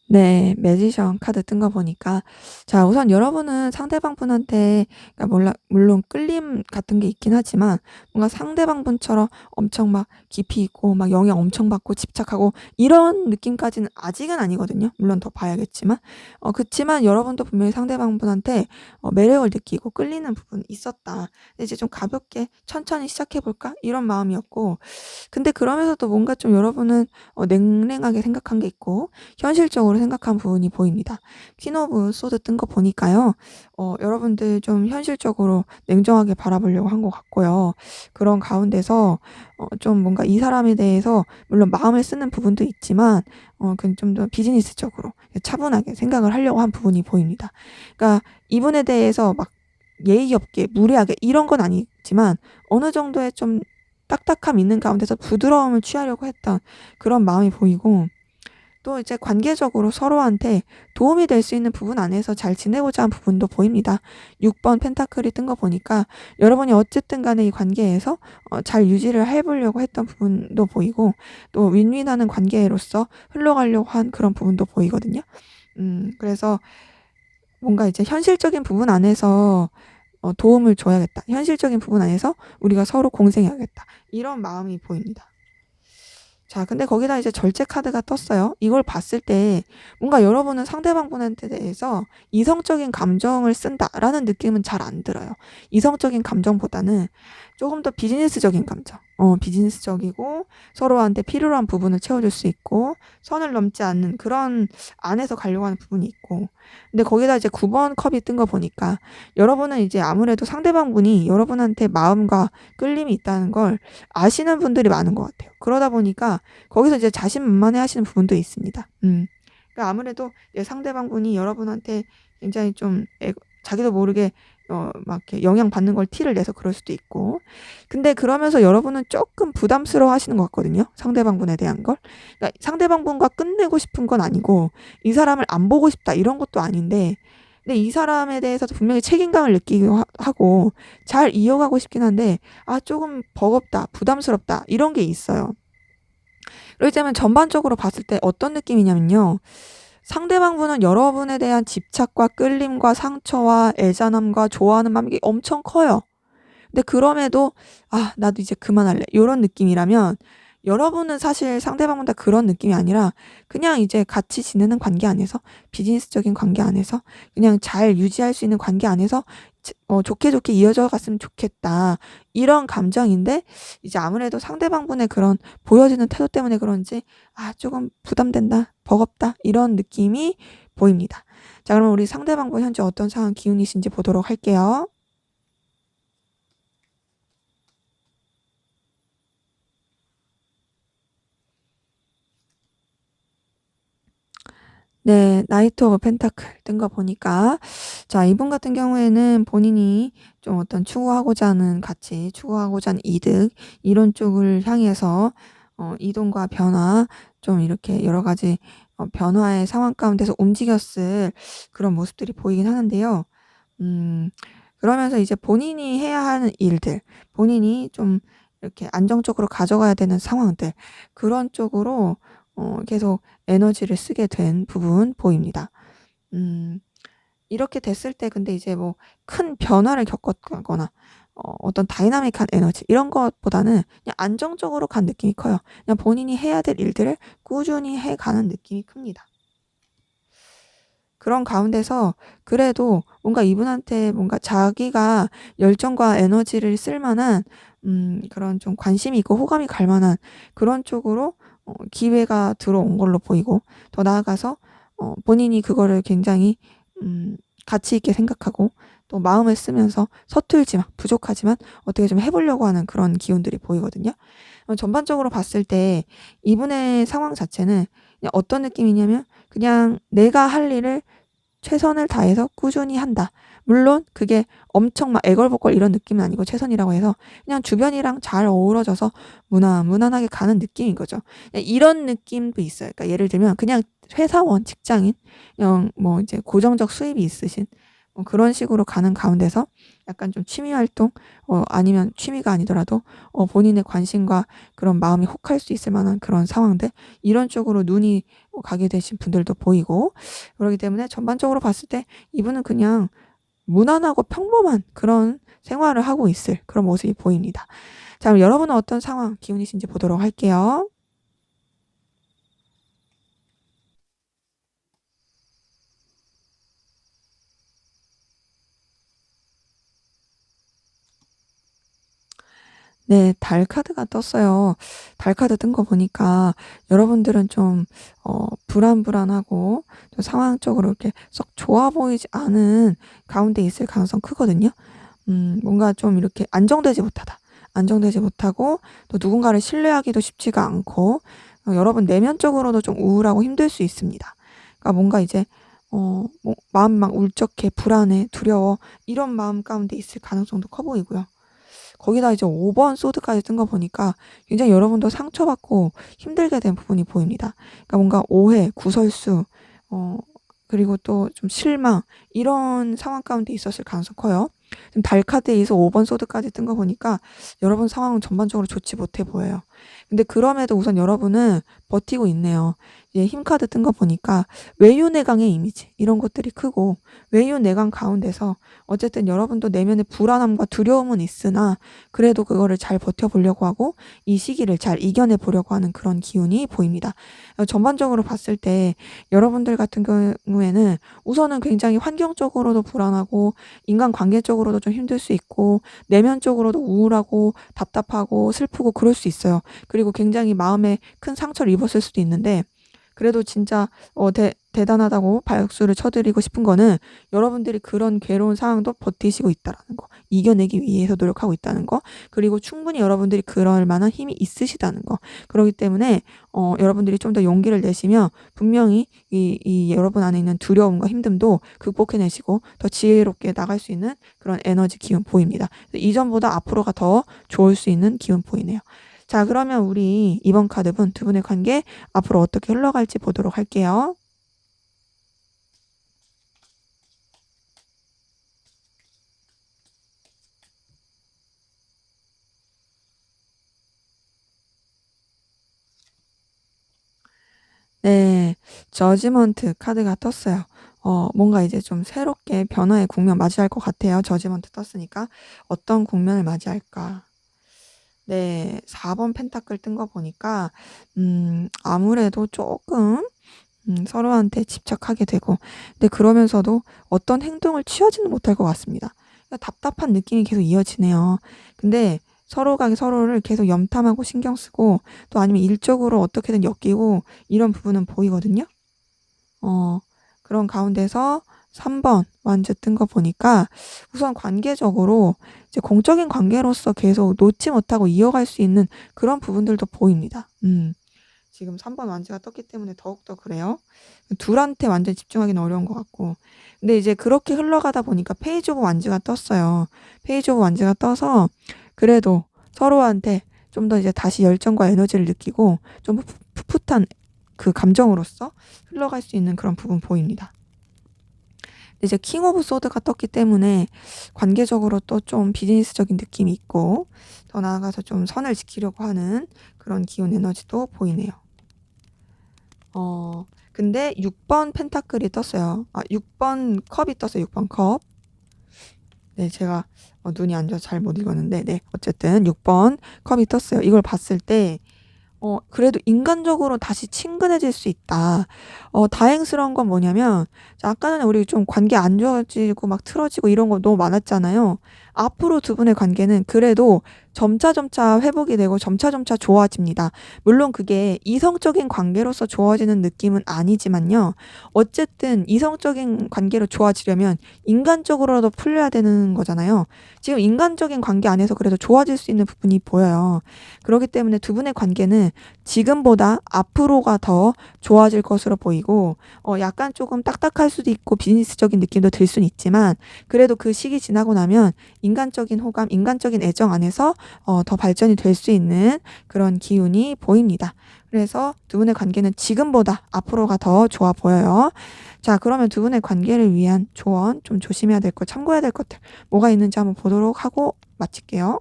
네. 매지션 카드 뜬 거 보니까, 자, 우선 여러분은 상대방 분한테, 그러니까 물론 끌림 같은 게 있긴 하지만 뭔가 상대방 분처럼 엄청 막 깊이 있고 막 영향 엄청 받고 집착하고 이런 느낌까지는 아직은 아니거든요. 물론 더 봐야겠지만. 그치만 여러분도 분명히 상대방 분한테 매력을 느끼고 끌리는 부분이 있었다. 근데 이제 좀 가볍게 '천천히 시작해 볼까?' 이런 마음이었고, 근데 그러면서도 뭔가 좀 여러분은 냉랭하게 생각한 게 있고 현실적으로 생각한 부분이 보입니다. 퀸 오브 소드 뜬 거 보니까요. 여러분들 좀 현실적으로 냉정하게 바라보려고 한 것 같고요. 그런 가운데서 좀 뭔가 이 사람에 대해서 물론 마음을 쓰는 부분도 있지만 그 좀 더 비즈니스적으로 차분하게 생각을 하려고 한 부분이 보입니다. 그러니까 이분에 대해서 막 예의 없게 무례하게 이런 건 아니지만 어느 정도의 좀 딱딱함 있는 가운데서 부드러움을 취하려고 했던 그런 마음이 보이고, 또 이제 관계적으로 서로한테 도움이 될 수 있는 부분 안에서 잘 지내고자 한 부분도 보입니다. 6번 펜타클이 뜬 거 보니까 여러분이 어쨌든 간에 이 관계에서 잘 유지를 해 보려고 했던 부분도 보이고, 또 윈윈하는 관계로서 흘러가려고 한 그런 부분도 보이거든요. 그래서 뭔가 이제 현실적인 부분 안에서 도움을 줘야겠다. 현실적인 부분 안에서 우리가 서로 공생해야겠다. 이런 마음이 보입니다. 자, 근데 거기다 이제 절제 카드가 떴어요. 이걸 봤을 때 뭔가 여러분은 상대방 분한테 대해서 이성적인 감정을 쓴다라는 느낌은 잘 안 들어요. 이성적인 감정보다는 조금 더 비즈니스적인 감정. 비즈니스적이고 서로한테 필요한 부분을 채워줄 수 있고 선을 넘지 않는 그런 안에서 가려고 하는 부분이 있고, 근데 거기다 이제 9번 컵이 뜬 거 보니까 여러분은 이제 아무래도 상대방 분이 여러분한테 마음과 끌림이 있다는 걸 아시는 분들이 많은 것 같아요. 그러다 보니까 거기서 이제 자신만만해 하시는 부분도 있습니다. 그러니까 아무래도 이제 상대방 분이 여러분한테 굉장히 좀 자기도 모르게 막 이렇게 영향받는 걸 티를 내서 그럴 수도 있고, 근데 그러면서 여러분은 조금 부담스러워 하시는 것 같거든요, 상대방 분에 대한 걸. 그러니까 상대방 분과 끝내고 싶은 건 아니고 이 사람을 안 보고 싶다 이런 것도 아닌데, 근데 이 사람에 대해서도 분명히 책임감을 느끼고 하고 잘 이어가고 싶긴 한데 조금 버겁다, 부담스럽다 이런 게 있어요. 그렇기 때문에 전반적으로 봤을 때 어떤 느낌이냐면요. 상대방 분은 여러분에 대한 집착과 끌림과 상처와 애잔함과 좋아하는 마음이 엄청 커요. 근데 그럼에도 '아 나도 이제 그만할래.' 요런 느낌이라면, 여러분은 사실 상대방보다 그런 느낌이 아니라 그냥 이제 같이 지내는 관계 안에서 비즈니스적인 관계 안에서 그냥 잘 유지할 수 있는 관계 안에서 좋게 좋게 이어져 갔으면 좋겠다. 이런 감정인데, 이제 아무래도 상대방분의 그런 보여지는 태도 때문에 그런지 '아 쪼금 부담된다. 버겁다.' 이런 느낌이 보입니다. 자, 그러면 우리 상대방분 현재 어떤 상황 기운이신지 보도록 할게요. 네. 나이트 오브 펜타클 뜬 거 보니까 자, 이분 같은 경우에는 본인이 좀 어떤 추구하고자 하는 가치, 추구하고자 하는 이득 이런 쪽을 향해서 이동과 변화 좀 이렇게 여러 가지 변화의 상황 가운데서 움직였을 그런 모습들이 보이긴 하는데요. 음 그러면서 이제 본인이 해야 하는 일들, 본인이 좀 이렇게 안정적으로 가져가야 되는 상황들 그런 쪽으로 계속 에너지를 쓰게 된 부분 보입니다. 음 이렇게 됐을 때 근데 이제 뭐 큰 변화를 겪었거나 어떤 다이나믹한 에너지 이런 것보다는 그냥 안정적으로 간 느낌이 커요. 그냥 본인이 해야 될 일들을 꾸준히 해 가는 느낌이 큽니다. 그런 가운데서 그래도 뭔가 이분한테 뭔가 자기가 열정과 에너지를 쓸 만한 그런 좀 관심이 있고 호감이 갈 만한 그런 쪽으로 기회가 들어온 걸로 보이고, 더 나아가서 본인이 그거를 굉장히 가치 있게 생각하고 또 마음을 쓰면서 서툴지만 부족하지만 어떻게 좀 해 보려고 하는 그런 기운들이 보이거든요. 전반적으로 봤을 때 이분의 상황 자체는 그냥 어떤 느낌이냐면 그냥 '내가 할 일을 최선을 다해서 꾸준히 한다.' 물론 그게 엄청 막 애걸복걸 이런 느낌은 아니고 최선이라고 해서 그냥 주변이랑 잘 어우러져서 무난무난하게 가는 느낌인 거죠. 그냥 이런 느낌도 있어요. 그러니까 예를 들면 그냥 회사원, 직장인, 그냥 뭐 이제 고정적 수입이 있으신 그런 식으로 가는 가운데서 약간 좀 취미 활동 아니면 취미가 아니더라도 본인의 관심과 그런 마음이 혹할 수 있을 만한 그런 상황들 이런 쪽으로 눈이 가게 되신 분들도 보이고, 그러기 때문에 전반적으로 봤을 때 이분은 그냥 무난하고 평범한 그런 생활을 하고 있을 그런 모습이 보입니다. 자, 그럼 여러분은 어떤 상황, 기운이신지 보도록 할게요. 네. 달 카드가 떴어요. 달 카드 뜬 거 보니까 여러분들은 좀 불안불안하고 좀 상황적으로 이렇게 썩 좋아 보이지 않은 가운데 있을 가능성 크거든요. 뭔가 좀 이렇게 안정되지 못하다. 안정되지 못하고 또 누군가를 신뢰하기도 쉽지가 않고 여러분 내면적으로도 좀 우울하고 힘들 수 있습니다. 그러니까 뭔가 이제 뭐 마음이 막 울적해 불안해 두려워 이런 마음 가운데 있을 가능성도 커 보이고요. 거기다 이제 5번 소드까지 뜬 거 보니까 굉장히 여러분도 상처받고 힘들게 된 부분이 보입니다. 그러니까 뭔가 오해, 구설수 어 그리고 또 좀 실망 이런 상황 가운데 있었을 가능성이 커요. 지금 달 카드에 의해서 5번 소드까지 뜬 거 보니까 여러분 상황은 전반적으로 좋지 못해 보여요. 근데 그럼에도 우선 여러분은 버티고 있네요. 이제 힘 카드 뜬 거 보니까 외유내강의 이미지 이런 것들이 크고, 외유내강 가운데서 어쨌든 여러분도 내면의 불안함과 두려움은 있으나 그래도 그거를 잘 버텨보려고 하고 이 시기를 잘 이겨내 보려고 하는 그런 기운이 보입니다. 전반적으로 봤을 때 여러분들 같은 경우에는 우선은 굉장히 환경적으로도 불안하고 인간관계적으로도 좀 힘들 수 있고 내면적으로도 우울하고 답답하고 슬프고 그럴 수 있어요. 그리고 굉장히 마음에 큰 상처를 입었을 수도 있는데, 그래도 진짜 대단하다고 박수를 쳐 드리고 싶은 거는 여러분들이 그런 괴로운 상황도 버티시고 있다라는 거. 이겨내기 위해서 노력하고 있다는 거. 그리고 충분히 여러분들이 그럴 만한 힘이 있으시다는 거. 그러기 때문에 여러분들이 좀 더 용기를 내시면 분명히 이 여러분 안에 있는 두려움과 힘듦도 극복해 내시고 더 지혜롭게 나갈 수 있는 그런 에너지 기운 보입니다. 이전보다 앞으로가 더 좋을 수 있는 기운 보이네요. 자, 그러면 우리 이번 카드분 두 분의 관계 앞으로 어떻게 흘러갈지 보도록 할게요. 네. 저지먼트 카드가 떴어요. 뭔가 이제 좀 새롭게 변화의 국면 맞이할 것 같아요. 저지먼트 떴으니까. 어떤 국면을 맞이할까? 네. 4번 펜타클 뜬 거 보니까 아무래도 조금 서로한테 집착하게 되고, 근데 그러면서도 어떤 행동을 취하지는 못할 것 같습니다. 그러니까 답답한 느낌이 계속 이어지네요. 근데 서로가 서로를 계속 염탐하고 신경 쓰고 또 아니면 일적으로 어떻게든 엮이고 이런 부분은 보이거든요. 어 그런 가운데서 3번 완즈 뜬 거 보니까 우선 관계적으로 이제 공적인 관계로서 계속 놓지 못하고 이어갈 수 있는 그런 부분들도 보입니다. 지금 3번 완즈가 떴기 때문에 더욱더 그래요. 둘한테 완전 집중하기는 어려운 것 같고. 근데 이제 그렇게 흘러가다 보니까 페이지 오브 완즈가 떴어요. 페이지 오브 완즈가 떠서 그래도 서로한테 좀 더 이제 다시 열정과 에너지를 느끼고 좀 풋풋한 그 감정으로서 흘러갈 수 있는 그런 부분 보입니다. 이제 킹 오브 소드가 떴기 때문에 관계적으로 또 좀 비즈니스적인 느낌이 있고 더 나아가서 좀 선을 지키려고 하는 그런 기운 에너지도 보이네요. 근데 6번 펜타클이 떴어요. 6번 컵이 떴어요. 6번 컵. 네, 제가 눈이 안 좋아서 잘 못 읽었는데, 네, 어쨌든 6번 컵이 떴어요. 이걸 봤을 때, 그래도 인간적으로 다시 친근해질 수 있다. 다행스러운 건 뭐냐면, 아까 전에 우리 좀 관계 안 좋아지고 막 틀어지고 이런 거 너무 많았잖아요. 앞으로 두 분의 관계는 그래도 점차 회복이 되고 점차 좋아집니다. 물론 그게 이성적인 관계로서 좋아지는 느낌은 아니지만요. 어쨌든 이성적인 관계로 좋아지려면 인간적으로도 풀려야 되는 거잖아요. 지금 인간적인 관계 안에서 그래도 좋아질 수 있는 부분이 보여요. 그렇기 때문에 두 분의 관계는 지금보다 앞으로가 더 좋아질 것으로 보이고 약간 조금 딱딱할 수도 있고 비즈니스적인 느낌도 들 수는 있지만 그래도 그 시기 지나고 나면 인간적인 호감, 인간적인 애정 안에서 더 발전이 될 수 있는 그런 기운이 보입니다. 그래서 두 분의 관계는 지금보다 앞으로가 더 좋아 보여요. 자, 그러면 두 분의 관계를 위한 조언, 좀 조심해야 될 것, 참고해야 될 것들 뭐가 있는지 한번 보도록 하고 마칠게요.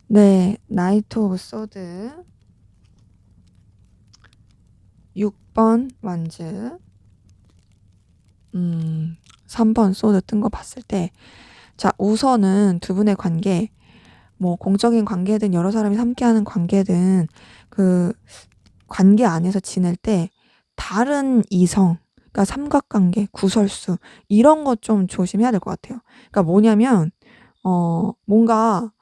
네, 나이트 오브 소드 6번 완즈 3번 소드 뜬 거 봤을 때 자, 우선은 두 분의 관계 뭐 공적인 관계든 여러 사람이 함께하는 관계든 그 관계 안에서 지낼 때 다른 이성, 그러니까 삼각관계, 구설수 이런 것 좀 조심해야 될 것 같아요. 그러니까 뭐냐면 뭔가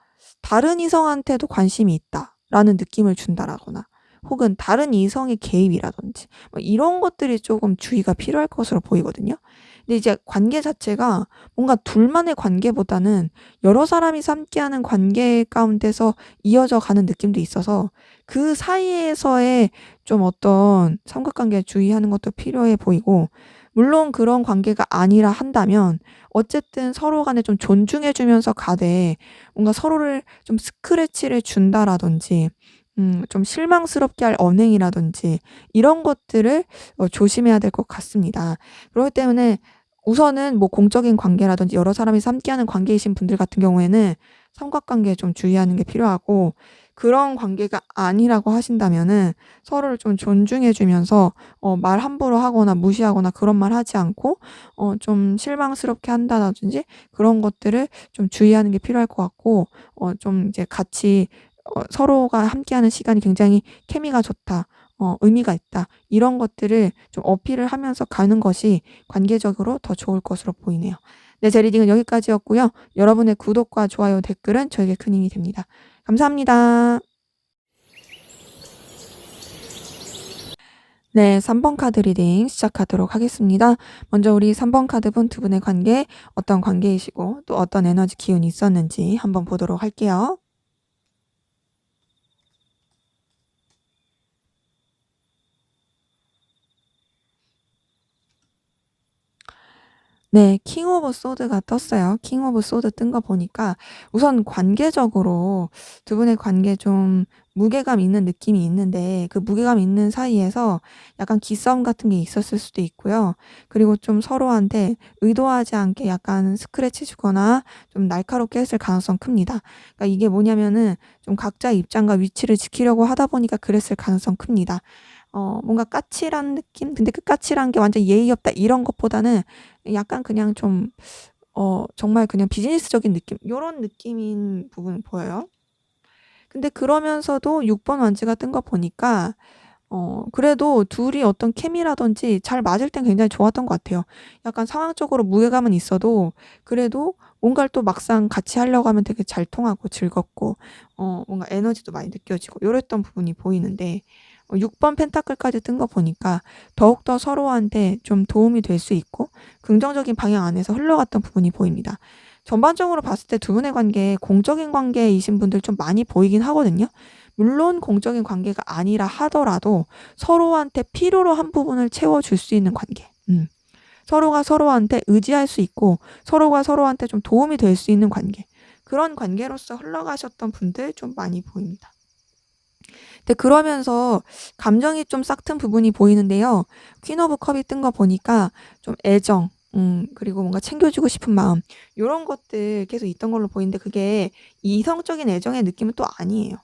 다른 이성한테도 관심이 있다라는 느낌을 준다라거나 혹은 다른 이성의 개입이라든지 뭐 이런 것들이 조금 주의가 필요할 것으로 보이거든요. 근데 이제 관계 자체가 뭔가 둘만의 관계보다는 여러 사람이 함께하는 관계 가운데서 이어져 가는 느낌도 있어서 그 사이에서의 좀 어떤 삼각관계에 주의하는 것도 필요해 보이고 물론 그런 관계가 아니라 한다면 어쨌든 서로 간에 좀 존중해 주면서 가되 뭔가 서로를 좀 스크래치를 준다라든지 좀 실망스럽게 할 언행이라든지 이런 것들을 조심해야 될 것 같습니다. 그렇기 때문에 우선은 뭐 공적인 관계라든지 여러 사람이 함께하는 관계이신 분들 같은 경우에는 삼각관계에 좀 주의하는 게 필요하고 그런 관계가 아니라고 하신다면은 서로를 좀 존중해 주면서 말 함부로 하거나 무시하거나 그런 말 하지 않고 좀 실망스럽게 한다든지 그런 것들을 좀 주의하는 게 필요할 것 같고 좀 이제 같이 서로가 함께하는 시간이 굉장히 케미가 좋다. 의미가 있다. 이런 것들을 좀 어필을 하면서 가는 것이 관계적으로 더 좋을 것으로 보이네요. 네, 제 리딩은 여기까지였고요. 여러분의 구독과 좋아요, 댓글은 저에게 큰 힘이 됩니다. 감사합니다. 네, 3번 카드 리딩 시작하도록 하겠습니다. 먼저 우리 3번 카드분 두 분의 관계, 어떤 관계이시고 또 어떤 에너지 기운이 있었는지 한번 보도록 할게요. 네, 킹 오브 소드가 떴어요. 킹 오브 소드 뜬 거 보니까 우선 관계적으로 두 분의 관계 좀 무게감 있는 느낌이 있는데 그 무게감 있는 사이에서 약간 기싸움 같은 게 있었을 수도 있고요. 그리고 좀 서로한테 의도하지 않게 약간 스크래치 주거나 좀 날카롭게 했을 가능성 큽니다. 그러니까 이게 뭐냐면은 좀 각자의 입장과 위치를 지키려고 하다 보니까 그랬을 가능성 큽니다. 뭔가 까칠한 느낌? 근데 그 까칠한 게 완전 예의 없다 이런 것보다는 약간 그냥 좀 정말 그냥 비즈니스적인 느낌 요런 느낌인 부분이 보여요. 근데 그러면서도 6번 완즈가 뜬 거 보니까 그래도 둘이 어떤 케미라든지 잘 맞을 땐 굉장히 좋았던 것 같아요. 약간 상황적으로 무게감은 있어도 그래도 뭔가를 또 막상 같이 하려고 하면 되게 잘 통하고 즐겁고 뭔가 에너지도 많이 느껴지고 요랬던 부분이 보이는데 6번 펜타클까지 뜬 거 보니까 더욱더 서로한테 좀 도움이 될 수 있고 긍정적인 방향 안에서 흘러갔던 부분이 보입니다. 전반적으로 봤을 때 두 분의 관계 공적인 관계이신 분들 좀 많이 보이긴 하거든요. 물론 공적인 관계가 아니라 하더라도 서로한테 필요로 한 부분을 채워줄 수 있는 관계. 서로가 서로한테 의지할 수 있고 서로가 서로한테 좀 도움이 될 수 있는 관계. 그런 관계로서 흘러가셨던 분들 좀 많이 보입니다. 근데 그러면서 감정이 좀 싹튼 부분이 보이는데요. 퀸 오브 컵이 뜬 거 보니까 좀 애정, 그리고 뭔가 챙겨주고 싶은 마음, 요런 것들 계속 있던 걸로 보이는데 그게 이성적인 애정의 느낌은 또 아니에요.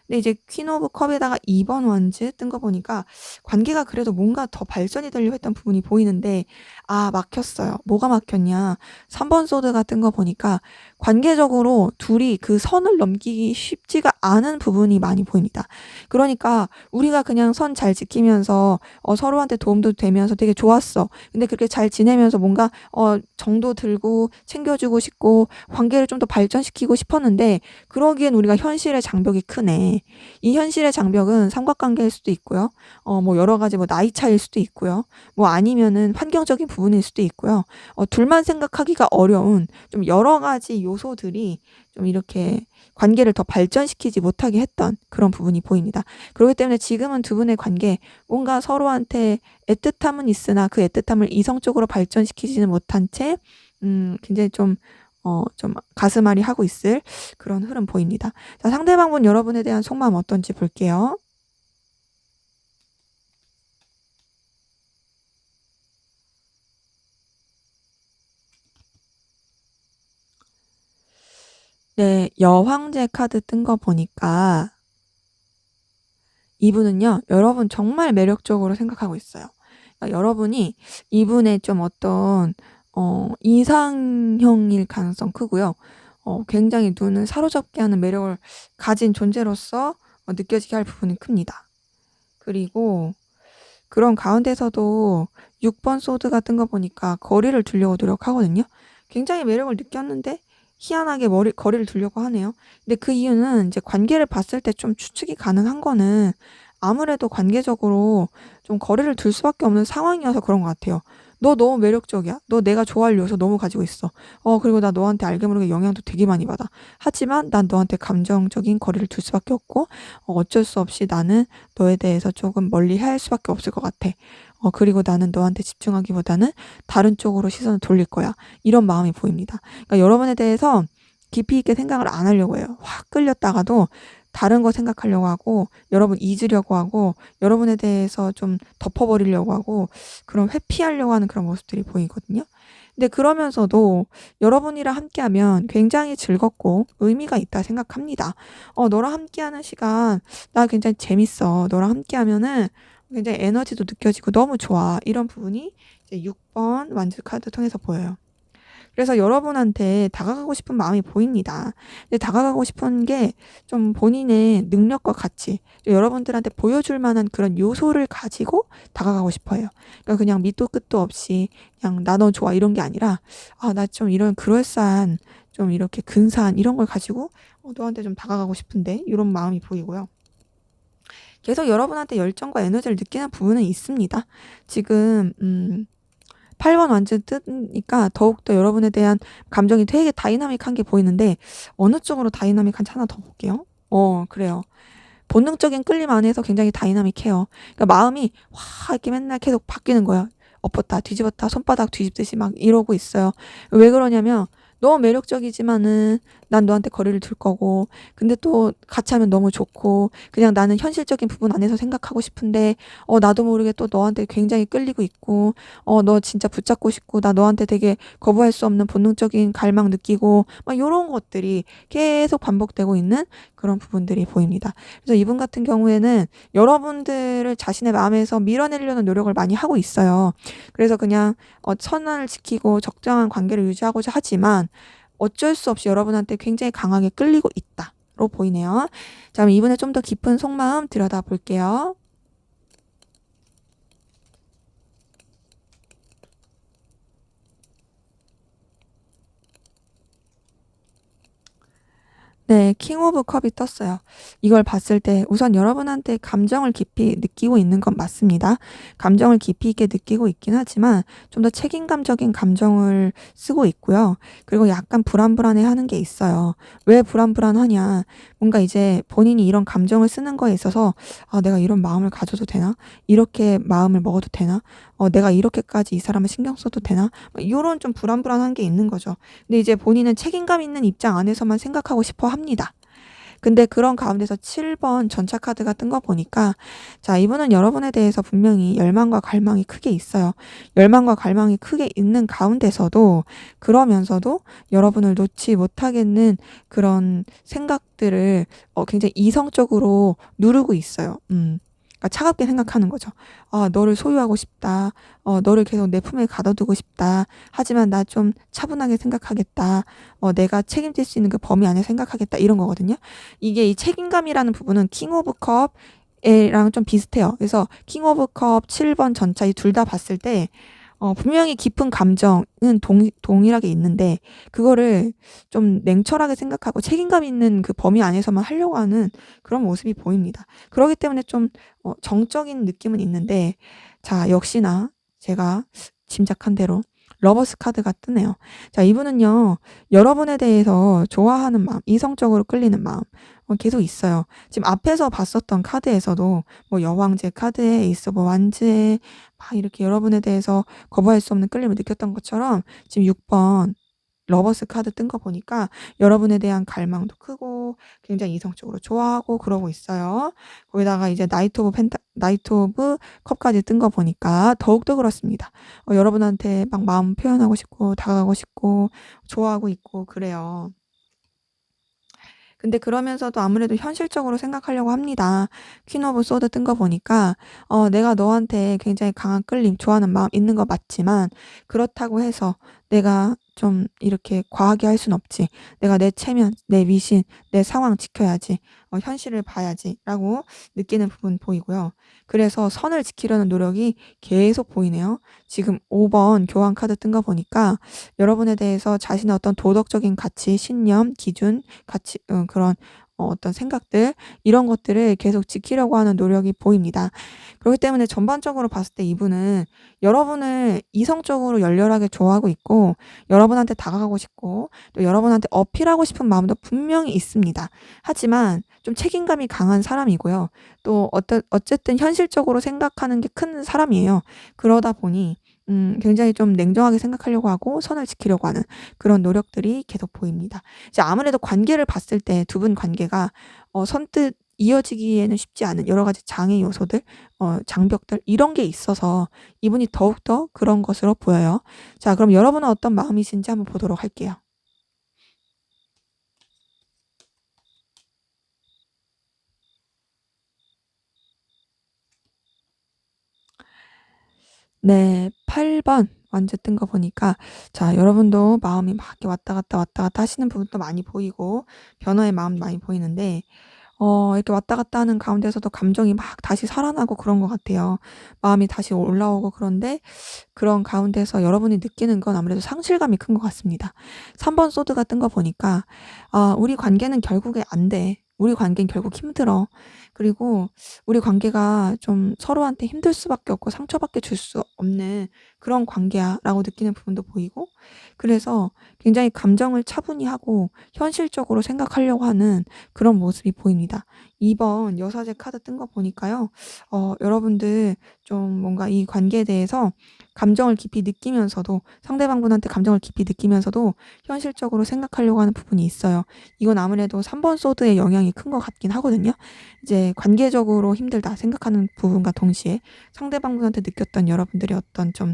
근데 이제 퀸 오브 컵에다가 2번 원즈 뜬 거 보니까 관계가 그래도 뭔가 더 발전이 되려 했던 부분이 보이는데 막혔어요. 뭐가 막혔냐? 3번 소드가 뜬 거 보니까 관계적으로 둘이 그 선을 넘기기 쉽지가 않은 부분이 많이 보입니다. 그러니까 우리가 그냥 선 잘 지키면서 서로한테 도움도 되면서 되게 좋았어. 근데 그렇게 잘 지내면서 뭔가 정도 들고 챙겨주고 싶고 관계를 좀 더 발전시키고 싶었는데 그러기엔 우리가 현실의 장벽이 크네. 이 현실의 장벽은 삼각관계일 수도 있고요. 뭐 여러 가지 뭐 나이 차이일 수도 있고요. 뭐 아니면은 환경적인 부분일 수도 있고요. 둘만 생각하기가 어려운 좀 여러 가지 요소들이 좀 이렇게 관계를 더 발전시키지 못하게 했던 그런 부분이 보입니다. 그렇기 때문에 지금은 두 분의 관계 뭔가 서로한테 애틋함은 있으나 그 애틋함을 이성적으로 발전시키지는 못한 채 굉장히 좀 가슴앓이 하고 있을 그런 흐름 보입니다. 자, 상대방분 여러분에 대한 속마음 어떤지 볼게요. 네, 여황제 카드 뜬 거 보니까 이분은요, 여러분 정말 매력적으로 생각하고 있어요. 그러니까 여러분이 이분의 좀 어떤 이상형일 가능성 크고요. 굉장히 눈을 사로잡게 하는 매력을 가진 존재로서 느껴지게 할 부분이 큽니다. 그리고 그런 가운데서도 6번 소드 같은 거 보니까 거리를 두려고 노력하거든요. 굉장히 매력을 느꼈는데 희한하게 거리를 두려고 하네요. 근데 그 이유는 이제 관계를 봤을 때 좀 추측이 가능한 거는 아무래도 관계적으로 좀 거리를 둘 수밖에 없는 상황이어서 그런 것 같아요. 너 너무 매력적이야. 너 내가 좋아할 요소 너무 가지고 있어. 그리고 나 너한테 알게 모르게 영향도 되게 많이 받아. 하지만 난 너한테 감정적인 거리를 둘 수밖에 없고 어쩔 수 없이 나는 너에 대해서 조금 멀리 할 수밖에 없을 것 같아. 그리고 나는 너한테 집중하기보다는 다른 쪽으로 시선을 돌릴 거야. 이런 마음이 보입니다. 그러니까 여러분에 대해서 깊이 있게 생각을 안 하려고 해요. 확 끌렸다가도 다른 거 생각하려고 하고 여러분 잊으려고 하고 여러분에 대해서 좀 덮어버리려고 하고 그런 회피하려고 하는 그런 모습들이 보이거든요. 근데 그러면서도 여러분이랑 함께하면 굉장히 즐겁고 의미가 있다 생각합니다. 너랑 함께하는 시간 나 굉장히 재밌어. 너랑 함께하면은 굉장히 에너지도 느껴지고 너무 좋아. 이런 부분이 이제 6번 완즈 카드 통해서 보여요. 그래서 여러분한테 다가가고 싶은 마음이 보입니다. 근데 다가가고 싶은 게 좀 본인의 능력과 같이 여러분들한테 보여줄 만한 그런 요소를 가지고 다가가고 싶어요. 그러니까 그냥 밑도 끝도 없이 그냥 나 너 좋아 이런 게 아니라 나 좀 이런 그럴싸한 좀 이렇게 근사한 이런 걸 가지고 너한테 좀 다가가고 싶은데 이런 마음이 보이고요. 계속 여러분한테 열정과 에너지를 느끼는 부분은 있습니다. 지금 8번 완전 뜨니까 더욱더 여러분에 대한 감정이 되게 다이나믹한 게 보이는데 어느 쪽으로 다이나믹한지 하나 더 볼게요. 그래요. 본능적인 끌림 안에서 굉장히 다이나믹해요. 그러니까 마음이 확 이렇게 맨날 계속 바뀌는 거예요. 엎었다 뒤집었다 손바닥 뒤집듯이 막 이러고 있어요. 왜 그러냐면 너무 매력적이지만은 난 너한테 거리를 둘 거고 근데 또 같이 하면 너무 좋고 그냥 나는 현실적인 부분 안에서 생각하고 싶은데 나도 모르게 또 너한테 굉장히 끌리고 있고 너 진짜 붙잡고 싶고 나 너한테 되게 거부할 수 없는 본능적인 갈망 느끼고 막 요런 것들이 계속 반복되고 있는 그런 부분들이 보입니다. 그래서 이분 같은 경우에는 여러분들을 자신의 마음에서 밀어내려는 노력을 많이 하고 있어요. 그래서 그냥 선을 지키고 적정한 관계를 유지하고자 하지만 어쩔 수 없이 여러분한테 굉장히 강하게 끌리고 있다로 보이네요. 자, 그럼 이분의 좀 더 깊은 속마음 들여다 볼게요. 네. 킹 오브 컵이 떴어요. 이걸 봤을 때 우선 여러분한테 감정을 깊이 느끼고 있는 건 맞습니다. 감정을 깊이 있게 느끼고 있긴 하지만 좀 더 책임감적인 감정을 쓰고 있고요. 그리고 약간 불안불안해하는 게 있어요. 왜 불안불안하냐. 뭔가 이제 본인이 이런 감정을 쓰는 거에 있어서 '아 내가 이런 마음을 가져도 되나? 이렇게 마음을 먹어도 되나? 내가 이렇게까지 이 사람을 신경 써도 되나?' 막 요런 좀 불안불안한 게 있는 거죠. 근데 이제 본인은 책임감 있는 입장 안에서만 생각하고 싶어 합니다. 근데 그런 가운데서 7번 전차 카드가 뜬 거 보니까 자 이분은 여러분에 대해서 분명히 열망과 갈망이 크게 있어요. 열망과 갈망이 크게 있는 가운데서도 그러면서도 여러분을 놓지 못하겠는 그런 생각들을 굉장히 이성적으로 누르고 있어요. 그러니까 차갑게 생각하는 거죠. '아 너를 소유하고 싶다. 너를 계속 내 품에 가둬두고 싶다. 하지만 나 좀 차분하게 생각하겠다. 내가 책임질 수 있는 그 범위 안에 생각하겠다.' 이런 거거든요. 이게 이 책임감이라는 부분은 킹 오브 컵 랑 좀 비슷해요. 그래서 킹 오브 컵 7번 전차 이 둘 다 봤을 때 분명히 깊은 감정은 동일하게 있는데 그거를 좀 냉철하게 생각하고 책임감 있는 그 범위 안에서만 하려고 하는 그런 모습이 보입니다. 그러기 때문에 좀 정적인 느낌은 있는데 자 역시나 제가 짐작한 대로 러버스 카드가 뜨네요. 자 이분은요. 여러분에 대해서 좋아하는 마음, 이성적으로 끌리는 마음 계속 있어요. 지금 앞에서 봤었던 카드에서도 뭐 여왕제 카드에 에이스 오브 완즈에 막 이렇게 여러분에 대해서 거부할 수 없는 끌림을 느꼈던 것처럼 지금 6번 러버스 카드 뜬 거 보니까 여러분에 대한 갈망도 크고 굉장히 이성적으로 좋아하고 그러고 있어요. 거기다가 이제 나이트 오브 컵까지 뜬 거 보니까 더욱더 그렇습니다. 여러분한테 막 마음 표현하고 싶고 다가가고 싶고 좋아하고 있고 그래요. 근데 그러면서도 아무래도 현실적으로 생각하려고 합니다. 퀸 오브 소드 뜬 거 보니까 내가 너한테 굉장히 강한 끌림, 좋아하는 마음 있는 거 맞지만 그렇다고 해서 내가 좀 이렇게 과하게 할 순 없지. 내가 내 체면, 내 위신, 내 상황 지켜야지. 현실을 봐야지.'라고 느끼는 부분 보이고요. 그래서 선을 지키려는 노력이 계속 보이네요. 지금 5번 교환 카드 뜬 거 보니까 여러분에 대해서 자신의 어떤 도덕적인 가치, 신념, 기준, 가치 그런 어떤 생각들 이런 것들을 계속 지키려고 하는 노력이 보입니다. 그렇기 때문에 전반적으로 봤을 때 이분은 여러분을 이성적으로 열렬하게 좋아하고 있고 여러분한테 다가가고 싶고 또 여러분한테 어필하고 싶은 마음도 분명히 있습니다. 하지만 좀 책임감이 강한 사람이고요. 또 어쨌든 현실적으로 생각하는 게 큰 사람이에요. 그러다 보니 굉장히 좀 냉정하게 생각하려고 하고 선을 지키려고 하는 그런 노력들이 계속 보입니다. 이제 아무래도 관계를 봤을 때 두 분 관계가 선뜻 이어지기에는 쉽지 않은 여러 가지 장애 요소들, 장벽들 이런 게 있어서 이분이 더욱더 그런 것으로 보여요. 자 그럼 여러분은 어떤 마음이신지 한번 보도록 할게요. 네. 8번 완전 뜬 거 보니까 자 여러분도 마음이 막 이렇게 왔다 갔다 하시는 부분도 많이 보이고 변화의 마음 많이 보이는데 이렇게 왔다 갔다 하는 가운데서도 감정이 막 다시 살아나고 그런 것 같아요. 마음이 다시 올라오고 그런데 그런 가운데서 여러분이 느끼는 건 아무래도 상실감이 큰 것 같습니다. 3번 소드가 뜬 거 보니까 '아 우리 관계는 결국에 안 돼. 우리 관계는 결국 힘들어. 그리고 우리 관계가 좀 서로한테 힘들 수밖에 없고 상처밖에 줄 수 없는 그런 관계야.'라고 느끼는 부분도 보이고 그래서 굉장히 감정을 차분히 하고 현실적으로 생각하려고 하는 그런 모습이 보입니다. 2번 여사제 카드 뜬 거 보니까요. 여러분들 좀 뭔가 이 관계에 대해서 감정을 깊이 느끼면서도 상대방분한테 감정을 깊이 느끼면서도 현실적으로 생각하려고 하는 부분이 있어요. 이건 아무래도 3번 소드의 영향이 큰 것 같긴 하거든요. 이제 관계적으로 힘들다 생각하는 부분과 동시에 상대방분한테 느꼈던 여러분들의 어떤 좀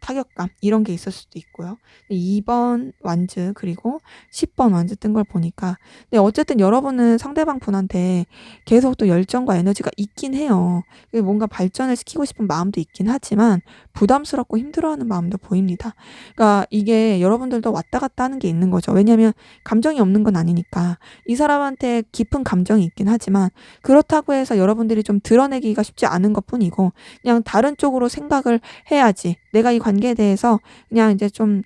타격감 이런 게 있을 수도 있고요. 2번 완즈 그리고 10번 완즈 뜬 걸 보니까 근데 어쨌든 여러분은 상대방 분한테 계속 또 열정과 에너지가 있긴 해요. 뭔가 발전을 시키고 싶은 마음도 있긴 하지만 부담스럽고 힘들어하는 마음도 보입니다. 그러니까 이게 여러분들도 왔다 갔다 하는 게 있는 거죠. 왜냐하면 감정이 없는 건 아니니까. 이 사람한테 깊은 감정이 있긴 하지만 그렇다고 해서 여러분들이 좀 드러내기가 쉽지 않은 것뿐이고 그냥 다른 쪽으로 생각을 해야지. 내가 이 관계에 대해서 그냥 이제 좀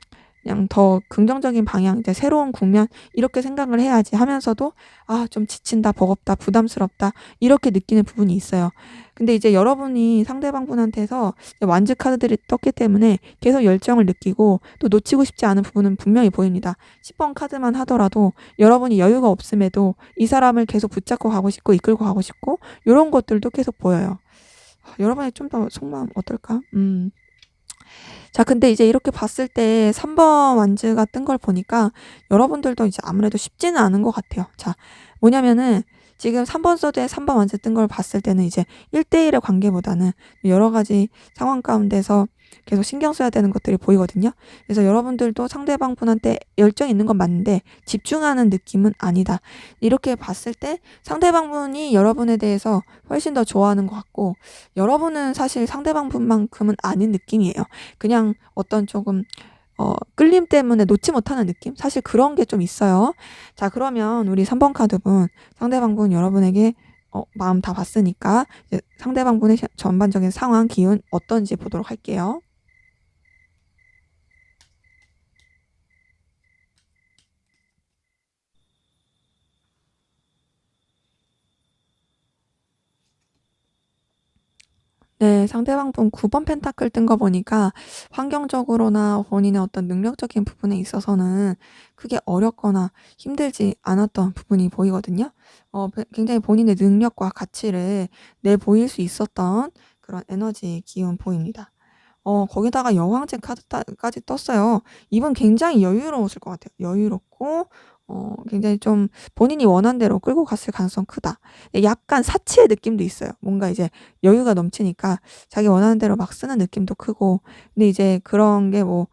그냥 더 긍정적인 방향, 이제 새로운 국면 이렇게 생각을 해야지 하면서도 '아 좀 지친다. 버겁다. 부담스럽다.' 이렇게 느끼는 부분이 있어요. 근데 이제 여러분이 상대방 분한테서 완즈 카드들이 떴기 때문에 계속 열정을 느끼고 또 놓치고 싶지 않은 부분은 분명히 보입니다. 10번 카드만 하더라도 여러분이 여유가 없음에도 이 사람을 계속 붙잡고 가고 싶고 이끌고 가고 싶고 요런 것들도 계속 보여요. 여러분의 좀 더 속마음 어떨까? 자, 근데 이제 이렇게 봤을 때 3번 완즈가 뜬 걸 보니까 여러분들도 이제 아무래도 쉽지는 않은 것 같아요. 자, 뭐냐면은 지금 3번 서드에 3번 완즈 뜬 걸 봤을 때는 이제 1대1의 관계보다는 여러 가지 상황 가운데서 계속 신경 써야 되는 것들이 보이거든요. 그래서 여러분들도 상대방 분한테 열정이 있는 건 맞는데 집중하는 느낌은 아니다. 이렇게 봤을 때 상대방 분이 여러분에 대해서 훨씬 더 좋아하는 것 같고 여러분은 사실 상대방 분만큼은 아닌 느낌이에요. 그냥 어떤 조금 끌림 때문에 놓지 못하는 느낌? 사실 그런 게 좀 있어요. 자, 그러면 우리 3번 카드분, 상대방 분 여러분에게 마음 다 봤으니까 이제 상대방 분의 전반적인 상황, 기운 어떤지 보도록 할게요. 네, 상대방 분 9번 펜타클 뜬 거 보니까 환경적으로나 본인의 어떤 능력적인 부분에 있어서는 크게 어렵거나 힘들지 않았던 부분이 보이거든요. 굉장히 본인의 능력과 가치를 내보일 수 있었던 그런 에너지 기운 보입니다. 거기다가 여왕제 카드까지 떴어요. 이분 굉장히 여유로웠을 것 같아요. 여유롭고 굉장히 좀 본인이 원한 대로 끌고 갔을 가능성 크다. 약간 사치의 느낌도 있어요. 뭔가 이제 여유가 넘치니까 자기 원하는 대로 막 쓰는 느낌도 크고. 근데 이제 그런 게 뭐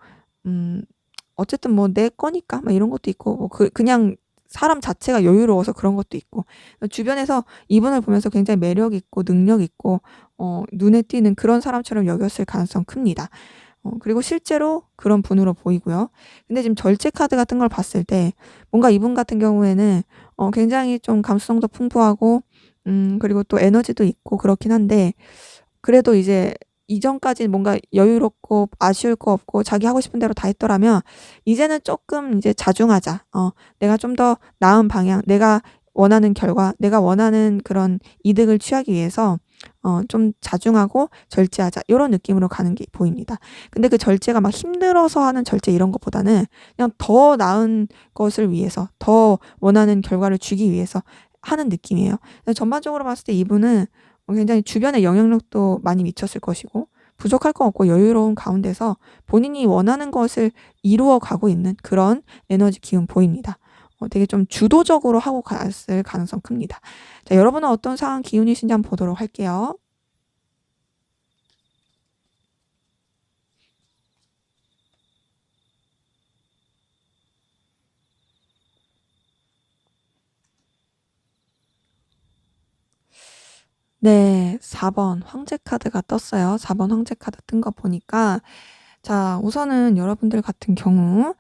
어쨌든 뭐 내 거니까 막 이런 것도 있고 뭐 그냥 사람 자체가 여유로워서 그런 것도 있고. 주변에서 이분을 보면서 굉장히 매력 있고 능력 있고 눈에 띄는 그런 사람처럼 여겼을 가능성 큽니다. 그리고 실제로 그런 분으로 보이고요. 근데 지금 절제 카드 같은 걸 봤을 때 뭔가 이분 같은 경우에는 굉장히 좀 감수성도 풍부하고 그리고 또 에너지도 있고 그렇긴 한데 그래도 이제 이전까지 뭔가 여유롭고 아쉬울 거 없고 자기 하고 싶은 대로 다 했더라면 이제는 조금 이제 자중하자. 내가 좀 더 나은 방향, 내가 원하는 결과, 내가 원하는 그런 이득을 취하기 위해서 좀 자중하고 절제하자. 요런 느낌으로 가는 게 보입니다. 근데 그 절제가 막 힘들어서 하는 절제 이런 것보다는 그냥 더 나은 것을 위해서, 더 원하는 결과를 주기 위해서 하는 느낌이에요. 전반적으로 봤을 때 이분은 굉장히 주변의 영향력도 많이 미쳤을 것이고 부족할 거 없고 여유로운 가운데서 본인이 원하는 것을 이루어 가고 있는 그런 에너지 기운 보입니다. 되게 좀 주도적으로 하고 갔을 가능성 큽니다. 자, 여러분은 어떤 상황 기운이신지 한번 보도록 할게요. 네, 4번 황제 카드가 떴어요. 4번 황제 카드 뜬 거 보니까 자, 우선은 여러분들 같은 경우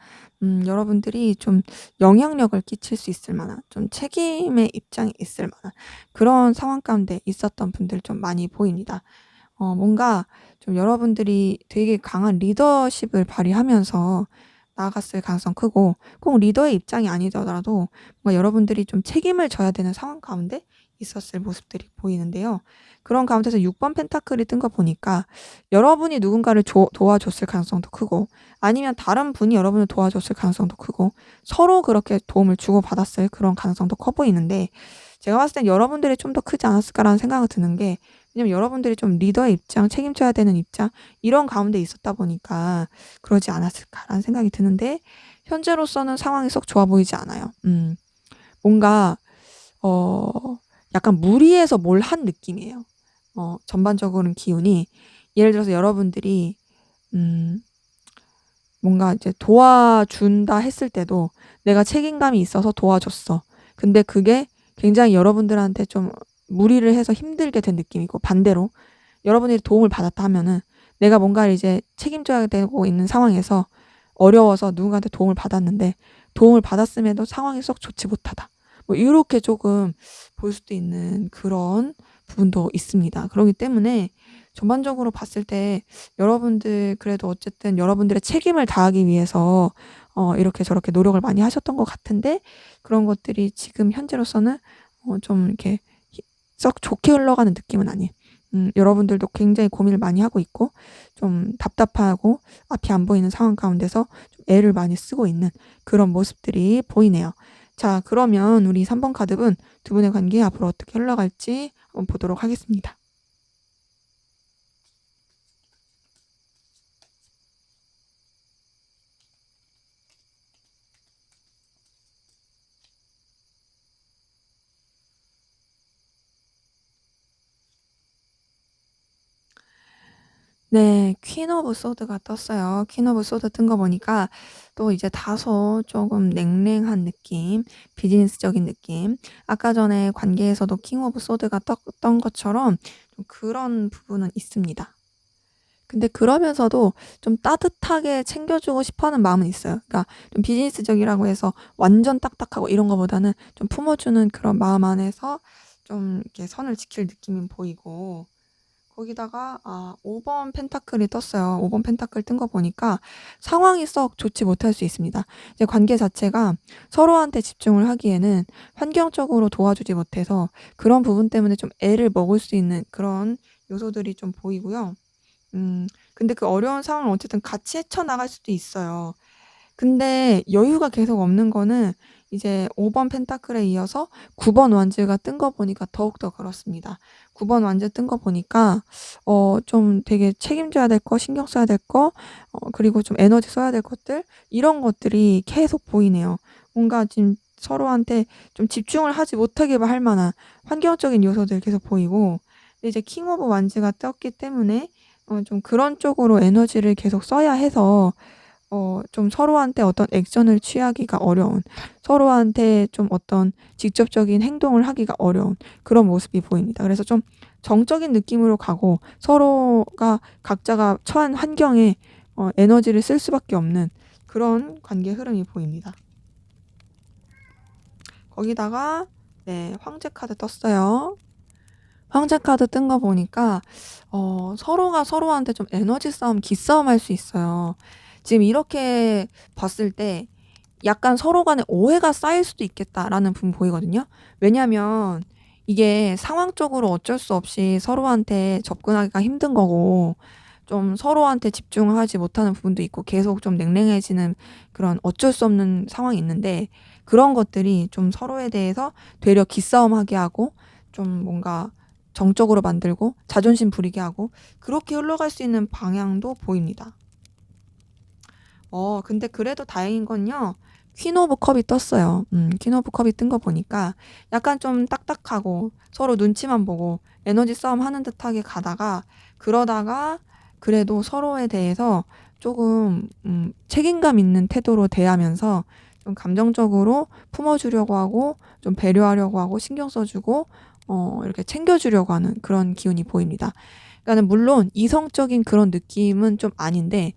여러분들이 좀 영향력을 끼칠 수 있을 만한 좀 책임의 입장이 있을 만한 그런 상황 가운데 있었던 분들 좀 많이 보입니다. 뭔가 좀 여러분들이 되게 강한 리더십을 발휘하면서 나아갔을 가능성 크고 꼭 리더의 입장이 아니더라도 뭔가 여러분들이 좀 책임을 져야 되는 상황 가운데 있었을 모습들이 보이는데요. 그런 가운데서 6번 펜타클이 뜬 거 보니까 여러분이 누군가를 도와줬을 가능성도 크고 아니면 다른 분이 여러분을 도와줬을 가능성도 크고 서로 그렇게 도움을 주고받았을 그런 가능성도 커 보이는데 제가 봤을 땐 여러분들이 좀 더 크지 않았을까라는 생각이 드는 게 왜냐면 여러분들이 좀 리더의 입장, 책임져야 되는 입장 이런 가운데 있었다 보니까 그러지 않았을까라는 생각이 드는데 현재로서는 상황이 썩 좋아 보이지 않아요. 뭔가 어 약간 무리해서 뭘 한 느낌이에요. 전반적으로는 기운이 예를 들어서 여러분들이 음 뭔가 이제 도와준다 했을 때도 내가 책임감이 있어서 도와줬어. 근데 그게 굉장히 여러분들한테 좀 무리를 해서 힘들게 된 느낌이고 반대로 여러분들이 도움을 받았다 하면은 내가 뭔가를 이제 책임져야 되고 있는 상황에서 어려워서 누군가한테 도움을 받았는데 도움을 받았음에도 상황이 썩 좋지 못하다. 뭐 이렇게 조금 볼 수도 있는 그런 부분도 있습니다. 그렇기 때문에 전반적으로 봤을 때 여러분들 그래도 어쨌든 여러분들의 책임을 다하기 위해서 이렇게 저렇게 노력을 많이 하셨던 것 같은데, 그런 것들이 지금 현재로서는 좀 이렇게 썩 좋게 흘러가는 느낌은 아니에요. 여러분들도 굉장히 고민을 많이 하고 있고 좀 답답하고 앞이 안 보이는 상황 가운데서 좀 애를 많이 쓰고 있는 그런 모습들이 보이네요. 자, 그러면 우리 3번 카드분 두 분의 관계 앞으로 어떻게 흘러갈지 한번 보도록 하겠습니다. 네. 퀸 오브 소드가 떴어요. 퀸 오브 소드 뜬 거 보니까 또 이제 다소 조금 냉랭한 느낌, 비즈니스적인 느낌. 아까 전에 관계에서도 킹 오브 소드가 떴던 것처럼 좀 그런 부분은 있습니다. 근데 그러면서도 좀 따뜻하게 챙겨주고 싶어 하는 마음은 있어요. 그러니까 좀 비즈니스적이라고 해서 완전 딱딱하고 이런 거보다는 좀 품어주는 그런 마음 안에서 좀 이렇게 선을 지킬 느낌이 보이고, 거기다가 5번 펜타클이 떴어요. 5번 펜타클 뜬 거 보니까 상황이 썩 좋지 못할 수 있습니다. 이제 관계 자체가 서로한테 집중을 하기에는 환경적으로 도와주지 못해서 그런 부분 때문에 좀 애를 먹을 수 있는 그런 요소들이 좀 보이고요. 근데 그 어려운 상황을 어쨌든 같이 헤쳐나갈 수도 있어요. 근데 여유가 계속 없는 거는 이제 5번 펜타클에 이어서 9번 완즈가 뜬 거 보니까 더욱더 그렇습니다. 9번 완즈 뜬 거 보니까 좀 되게 책임져야 될 거, 신경 써야 될 거, 그리고 좀 에너지 써야 될 것들, 이런 것들이 계속 보이네요. 뭔가 지금 서로한테 좀 집중을 하지 못하게 할 만한 환경적인 요소들 계속 보이고, 근데 이제 킹 오브 완즈가 떴기 때문에 좀 그런 쪽으로 에너지를 계속 써야 해서 좀 서로한테 어떤 액션을 취하기가 어려운, 서로한테 좀 어떤 직접적인 행동을 하기가 어려운 그런 모습이 보입니다. 그래서 좀 정적인 느낌으로 가고 서로가 각자가 처한 환경에 에너지를 쓸 수밖에 없는 그런 관계 흐름이 보입니다. 거기다가 네, 황제 카드 떴어요. 황제 카드 뜬 거 보니까 서로가 서로한테 좀 에너지 싸움, 기싸움 할 수 있어요. 지금 이렇게 봤을 때 약간 서로 간에 오해가 쌓일 수도 있겠다라는 부분 보이거든요. 왜냐면 이게 상황적으로 어쩔 수 없이 서로한테 접근하기가 힘든 거고, 좀 서로한테 집중하지 못하는 부분도 있고 계속 좀 냉랭해지는 그런 어쩔 수 없는 상황이 있는데, 그런 것들이 좀 서로에 대해서 되려 기싸움하게 하고 좀 뭔가 정적으로 만들고 자존심 부리게 하고 그렇게 흘러갈 수 있는 방향도 보입니다. 근데 그래도 다행인 건요. 퀸 오브 컵이 떴어요. 퀸 오브 컵이 뜬 거 보니까 약간 좀 딱딱하고 서로 눈치만 보고 에너지 싸움 하는 듯하게 가다가, 그러다가 그래도 서로에 대해서 조금 책임감 있는 태도로 대하면서 좀 감정적으로 품어주려고 하고 좀 배려하려고 하고 신경 써주고 이렇게 챙겨주려고 하는 그런 기운이 보입니다. 그러니까는 물론 이성적인 그런 느낌은 좀 아닌데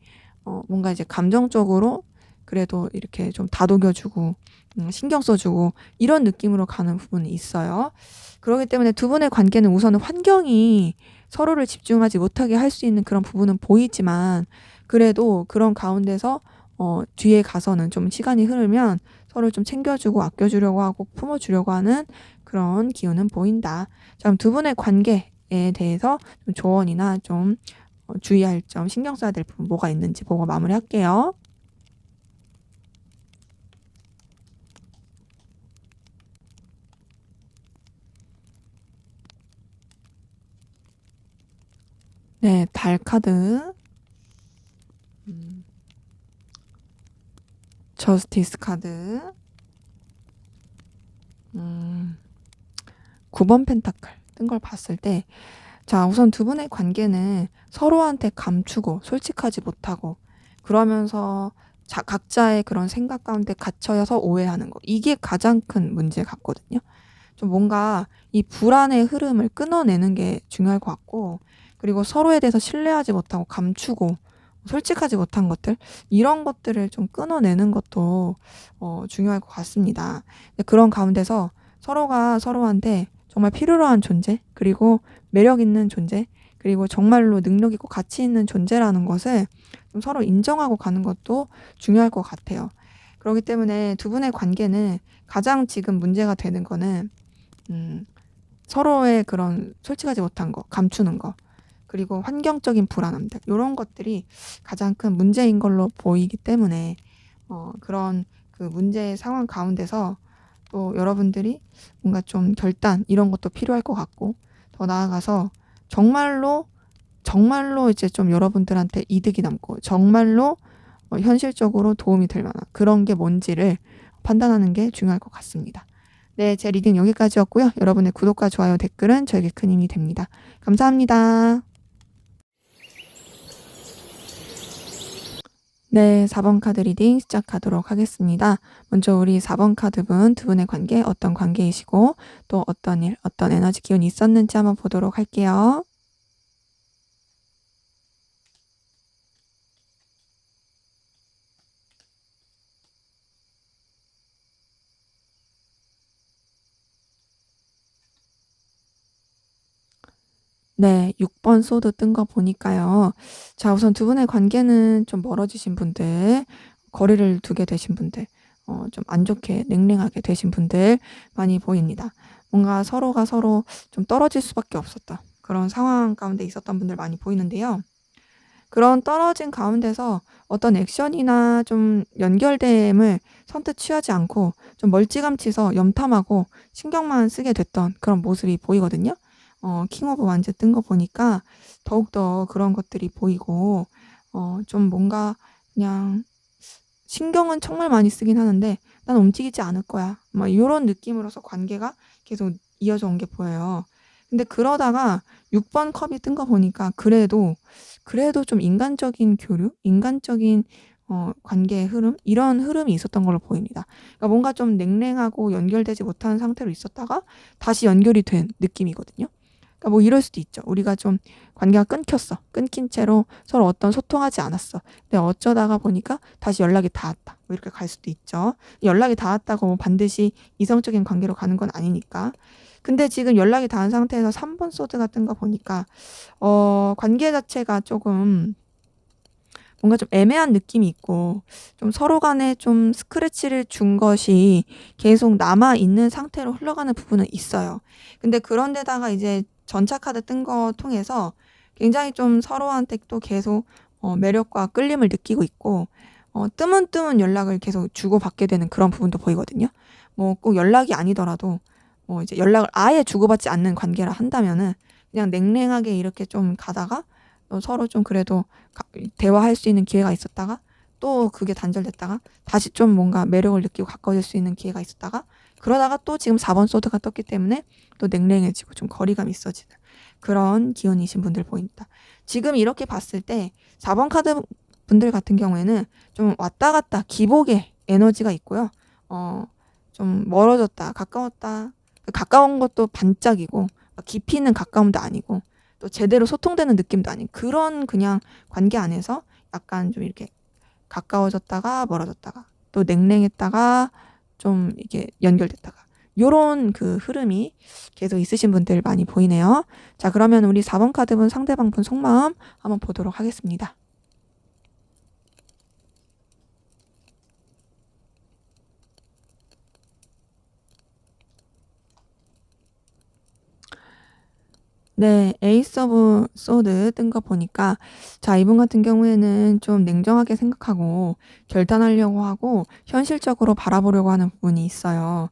뭔가 이제 감정적으로 그래도 이렇게 좀 다독여주고 신경 써주고 이런 느낌으로 가는 부분이 있어요. 그렇기 때문에 두 분의 관계는 우선은 환경이 서로를 집중하지 못하게 할 수 있는 그런 부분은 보이지만, 그래도 그런 가운데서 뒤에 가서는 좀 시간이 흐르면 서로를 좀 챙겨주고 아껴주려고 하고 품어주려고 하는 그런 기운은 보인다. 자, 그럼 두 분의 관계에 대해서 좀 조언이나 좀 주의할 점, 신경 써야 될 부분 뭐가 있는지 보고 마무리할게요. 네, 달 카드, 음, 저스티스 카드, 9번 펜타클 뜬 걸 봤을 때, 자, 우선 두 분의 관계는 서로한테 감추고 솔직하지 못하고 그러면서 각자의 그런 생각 가운데 갇혀서 오해하는 거, 이게 가장 큰 문제 같거든요. 좀 뭔가 이 불안의 흐름을 끊어내는 게 중요할 것 같고, 그리고 서로에 대해서 신뢰하지 못하고 감추고 솔직하지 못한 것들, 이런 것들을 좀 끊어내는 것도 중요할 것 같습니다. 근데 그런 가운데서 서로가 서로한테 정말 필요로 한 존재, 그리고 매력 있는 존재, 그리고 그리고 정말로 능력 있고 가치 있는 존재라는 것을 좀 서로 인정하고 가는 것도 중요할 것 같아요. 그렇기 때문에 두 분의 관계는 가장 지금 문제가 되는 거는 음 서로의 그런 솔직하지 못한 거, 감추는 거, 그리고 환경적인 불안함들 요런 것들이 가장 큰 문제인 걸로 보이기 때문에 그런 그 문제의 상황 가운데서 또 여러분들이 뭔가 좀 결단 이런 것도 필요할 것 같고, 더 나아가서 정말로, 정말로 이제 좀 여러분들한테 이득이 남고 정말로 현실적으로 도움이 될 만한 그런 게 뭔지를 판단하는 게 중요할 것 같습니다. 네, 제 리딩 여기까지였고요. 여러분의 구독과 좋아요, 댓글은 저에게 큰 힘이 됩니다. 감사합니다. 네, 4번 카드 리딩 시작하도록 하겠습니다. 먼저 우리 4번 카드분, 두 분의 관계 어떤 관계이시고 또 어떤 일, 어떤 에너지 기운이 있었는지 한번 보도록 할게요. 네, 6번 소드 뜬 거 보니까요. 자, 우선 두 분의 관계는 좀 멀어지신 분들, 거리를 두게 되신 분들, 좀 안 좋게 냉랭하게 되신 분들 많이 보입니다. 뭔가 서로가 서로 좀 떨어질 수밖에 없었던 그런 상황 가운데 있었던 분들 많이 보이는데요. 그런 떨어진 가운데서 어떤 액션이나 좀 연결됨을 선뜻 취하지 않고 좀 멀찌감치서 염탐하고 신경만 쓰게 됐던 그런 모습이 보이거든요. 킹 오브 완즈 뜬 거 보니까 더욱더 그런 것들이 보이고, 좀 뭔가 그냥 신경은 정말 많이 쓰긴 하는데 난 움직이지 않을 거야, 막 요런 느낌으로서 관계가 계속 이어져 온 게 보여요. 근데 그러다가 6번 컵이 뜬 거 보니까 그래도 좀 인간적인 교류, 인간적인 관계의 흐름, 이런 흐름이 있었던 걸로 보입니다. 그러니까 뭔가 좀 냉랭하고 연결되지 못한 상태로 있었다가 다시 연결이 된 느낌이거든요. 그러니까 뭐 이럴 수도 있죠. 우리가 좀 관계가 끊겼어. 끊긴 채로 서로 어떤 소통하지 않았어. 근데 어쩌다가 보니까 다시 연락이 닿았다. 뭐 이렇게 갈 수도 있죠. 연락이 닿았다고 뭐 반드시 이성적인 관계로 가는 건 아니니까. 근데 지금 연락이 닿은 상태에서 3번 소드 같은 거 보니까 관계 자체가 조금 뭔가 좀 애매한 느낌이 있고, 좀 서로 간에 좀 스크래치를 준 것이 계속 남아 있는 상태로 흘러가는 부분은 있어요. 근데 그런 데다가 이제 전차 카드 뜬 거 통해서 굉장히 좀 서로한테 또 계속 매력과 끌림을 느끼고 있고, 뜨문뜨문 연락을 계속 주고받게 되는 그런 부분도 보이거든요. 뭐 꼭 연락이 아니더라도 이제 연락을 아예 주고받지 않는 관계라 한다면은 그냥 냉랭하게 이렇게 좀 가다가 서로 좀 그래도 대화할 수 있는 기회가 있었다가 또 그게 단절됐다가 다시 좀 뭔가 매력을 느끼고 가까워질 수 있는 기회가 있었다가, 그러다가 또 지금 4번 소드가 떴기 때문에 또 냉랭해지고 좀 거리감이 있어지는 그런 기운이신 분들 보입니다. 지금 이렇게 봤을 때 4번 카드 분들 같은 경우에는 좀 왔다 갔다 기복의 에너지가 있고요. 좀 멀어졌다 가까웠다, 가까운 것도 반짝이고 깊이 있는 가까움도 아니고 또 제대로 소통되는 느낌도 아닌 그런 그냥 관계 안에서 약간 좀 이렇게 가까워졌다가 멀어졌다가 또 냉랭했다가 좀 이게 연결됐다가 요런 그 흐름이 계속 있으신 분들 많이 보이네요. 자, 그러면 우리 4번 카드분 상대방 분 속마음 한번 보도록 하겠습니다. 네, 에이스 오브 소드 뜬 거 보니까 자, 이분 같은 경우에는 좀 냉정하게 생각하고 결단하려고 하고 현실적으로 바라보려고 하는 부분이 있어요.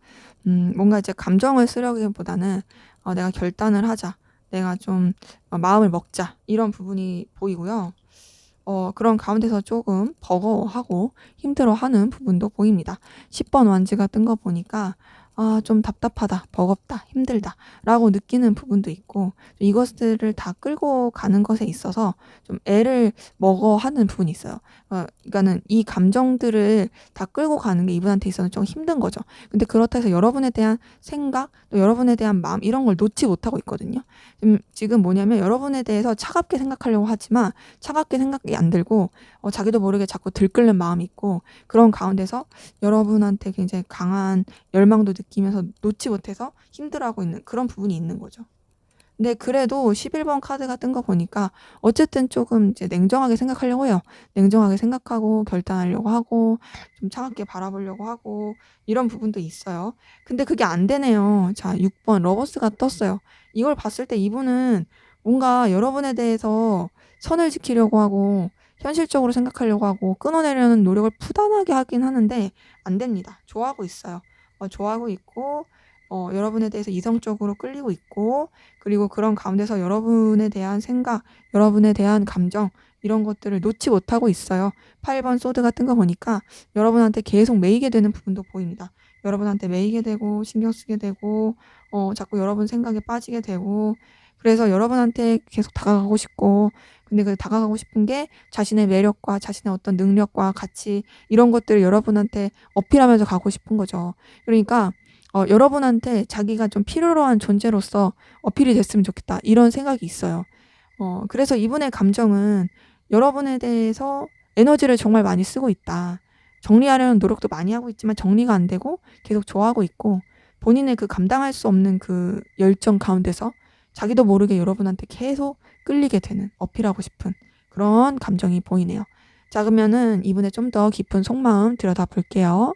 뭔가 이제 감정을 쓰려기보다는 내가 결단을 하자, 내가 좀 마음을 먹자, 이런 부분이 보이고요. 그런 가운데서 조금 버거워하고 힘들어하는 부분도 보입니다. 10번 완즈가 뜬 거 보니까 좀 답답하다, 버겁다, 힘들다 라고 느끼는 부분도 있고, 이것들을 다 끌고 가는 것에 있어서 좀 애를 먹어 하는 부분이 있어요. 그러니까는 이 감정들을 다 끌고 가는 게 이분한테 있어서는 좀 힘든 거죠. 근데 그렇다 해서 여러분에 대한 생각, 또 여러분에 대한 마음 이런 걸 놓지 못하고 있거든요. 지금 뭐냐면 여러분에 대해서 차갑게 생각하려고 하지만 차갑게 생각이 안 들고 자기도 모르게 자꾸 들끓는 마음이 있고, 그런 가운데서 여러분한테 굉장히 강한 열망도 느끼면서 놓지 못해서 힘들어하고 있는 그런 부분이 있는 거죠. 근데 그래도 11번 카드가 뜬 거 보니까 어쨌든 조금 이제 냉정하게 생각하려고 해요. 냉정하게 생각하고 결단하려고 하고 좀 차갑게 바라보려고 하고 이런 부분도 있어요. 근데 그게 안 되네요. 자, 6번 러버스가 떴어요. 이걸 봤을 때 이분은 뭔가 여러분에 대해서 선을 지키려고 하고 현실적으로 생각하려고 하고 끊어내려는 노력을 부단하게 하긴 하는데 안 됩니다. 좋아하고 있어요. 좋아하고 있고 여러분에 대해서 이성적으로 끌리고 있고 그리고 그런 가운데서 여러분에 대한 생각, 여러분에 대한 감정 이런 것들을 놓지 못하고 있어요. 8번 소드가 뜬 거 보니까 여러분한테 계속 매이게 되는 부분도 보입니다. 여러분한테 매이게 되고 신경 쓰게 되고 자꾸 여러분 생각에 빠지게 되고 그래서 여러분한테 계속 다가가고 싶고 근데 그 다가가고 싶은 게 자신의 매력과 자신의 어떤 능력과 가치 이런 것들을 여러분한테 어필하면서 가고 싶은 거죠. 그러니까 여러분한테 자기가 좀 필요로 한 존재로서 어필이 됐으면 좋겠다. 이런 생각이 있어요. 그래서 이분의 감정은 여러분에 대해서 에너지를 정말 많이 쓰고 있다. 정리하려는 노력도 많이 하고 있지만 정리가 안 되고 계속 좋아하고 있고 본인의 그 감당할 수 없는 그 열정 가운데서 자기도 모르게 여러분한테 계속 끌리게 되는 어필하고 싶은 그런 감정이 보이네요. 자, 그러면은 이분의 좀 더 깊은 속마음 들여다 볼게요.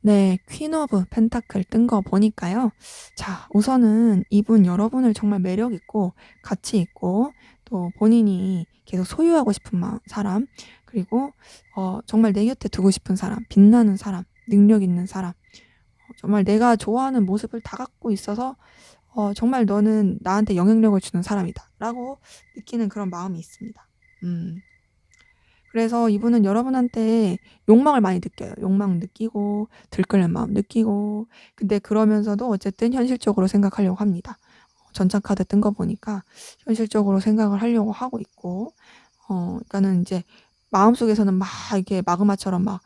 네, 퀸 오브 펜타클 뜬 거 보니까요. 자, 우선은 이분 여러분을 정말 매력 있고 가치 있고 또 본인이 계속 소유하고 싶은 사람 그리고 정말 내 곁에 두고 싶은 사람, 빛나는 사람, 능력 있는 사람, 정말 내가 좋아하는 모습을 다 갖고 있어서 정말 너는 나한테 영향력을 주는 사람이다라고 느끼는 그런 마음이 있습니다. 음. 그래서 이분은 여러분한테 욕망을 많이 느껴요. 욕망 느끼고 들끓는 마음 느끼고 근데 그러면서도 어쨌든 현실적으로 생각하려고 합니다. 전차 카드 뜬 거 보니까 현실적으로 생각을 하려고 하고 있고 그러니까는 이제 마음속에서는 막 이렇게 마그마처럼 막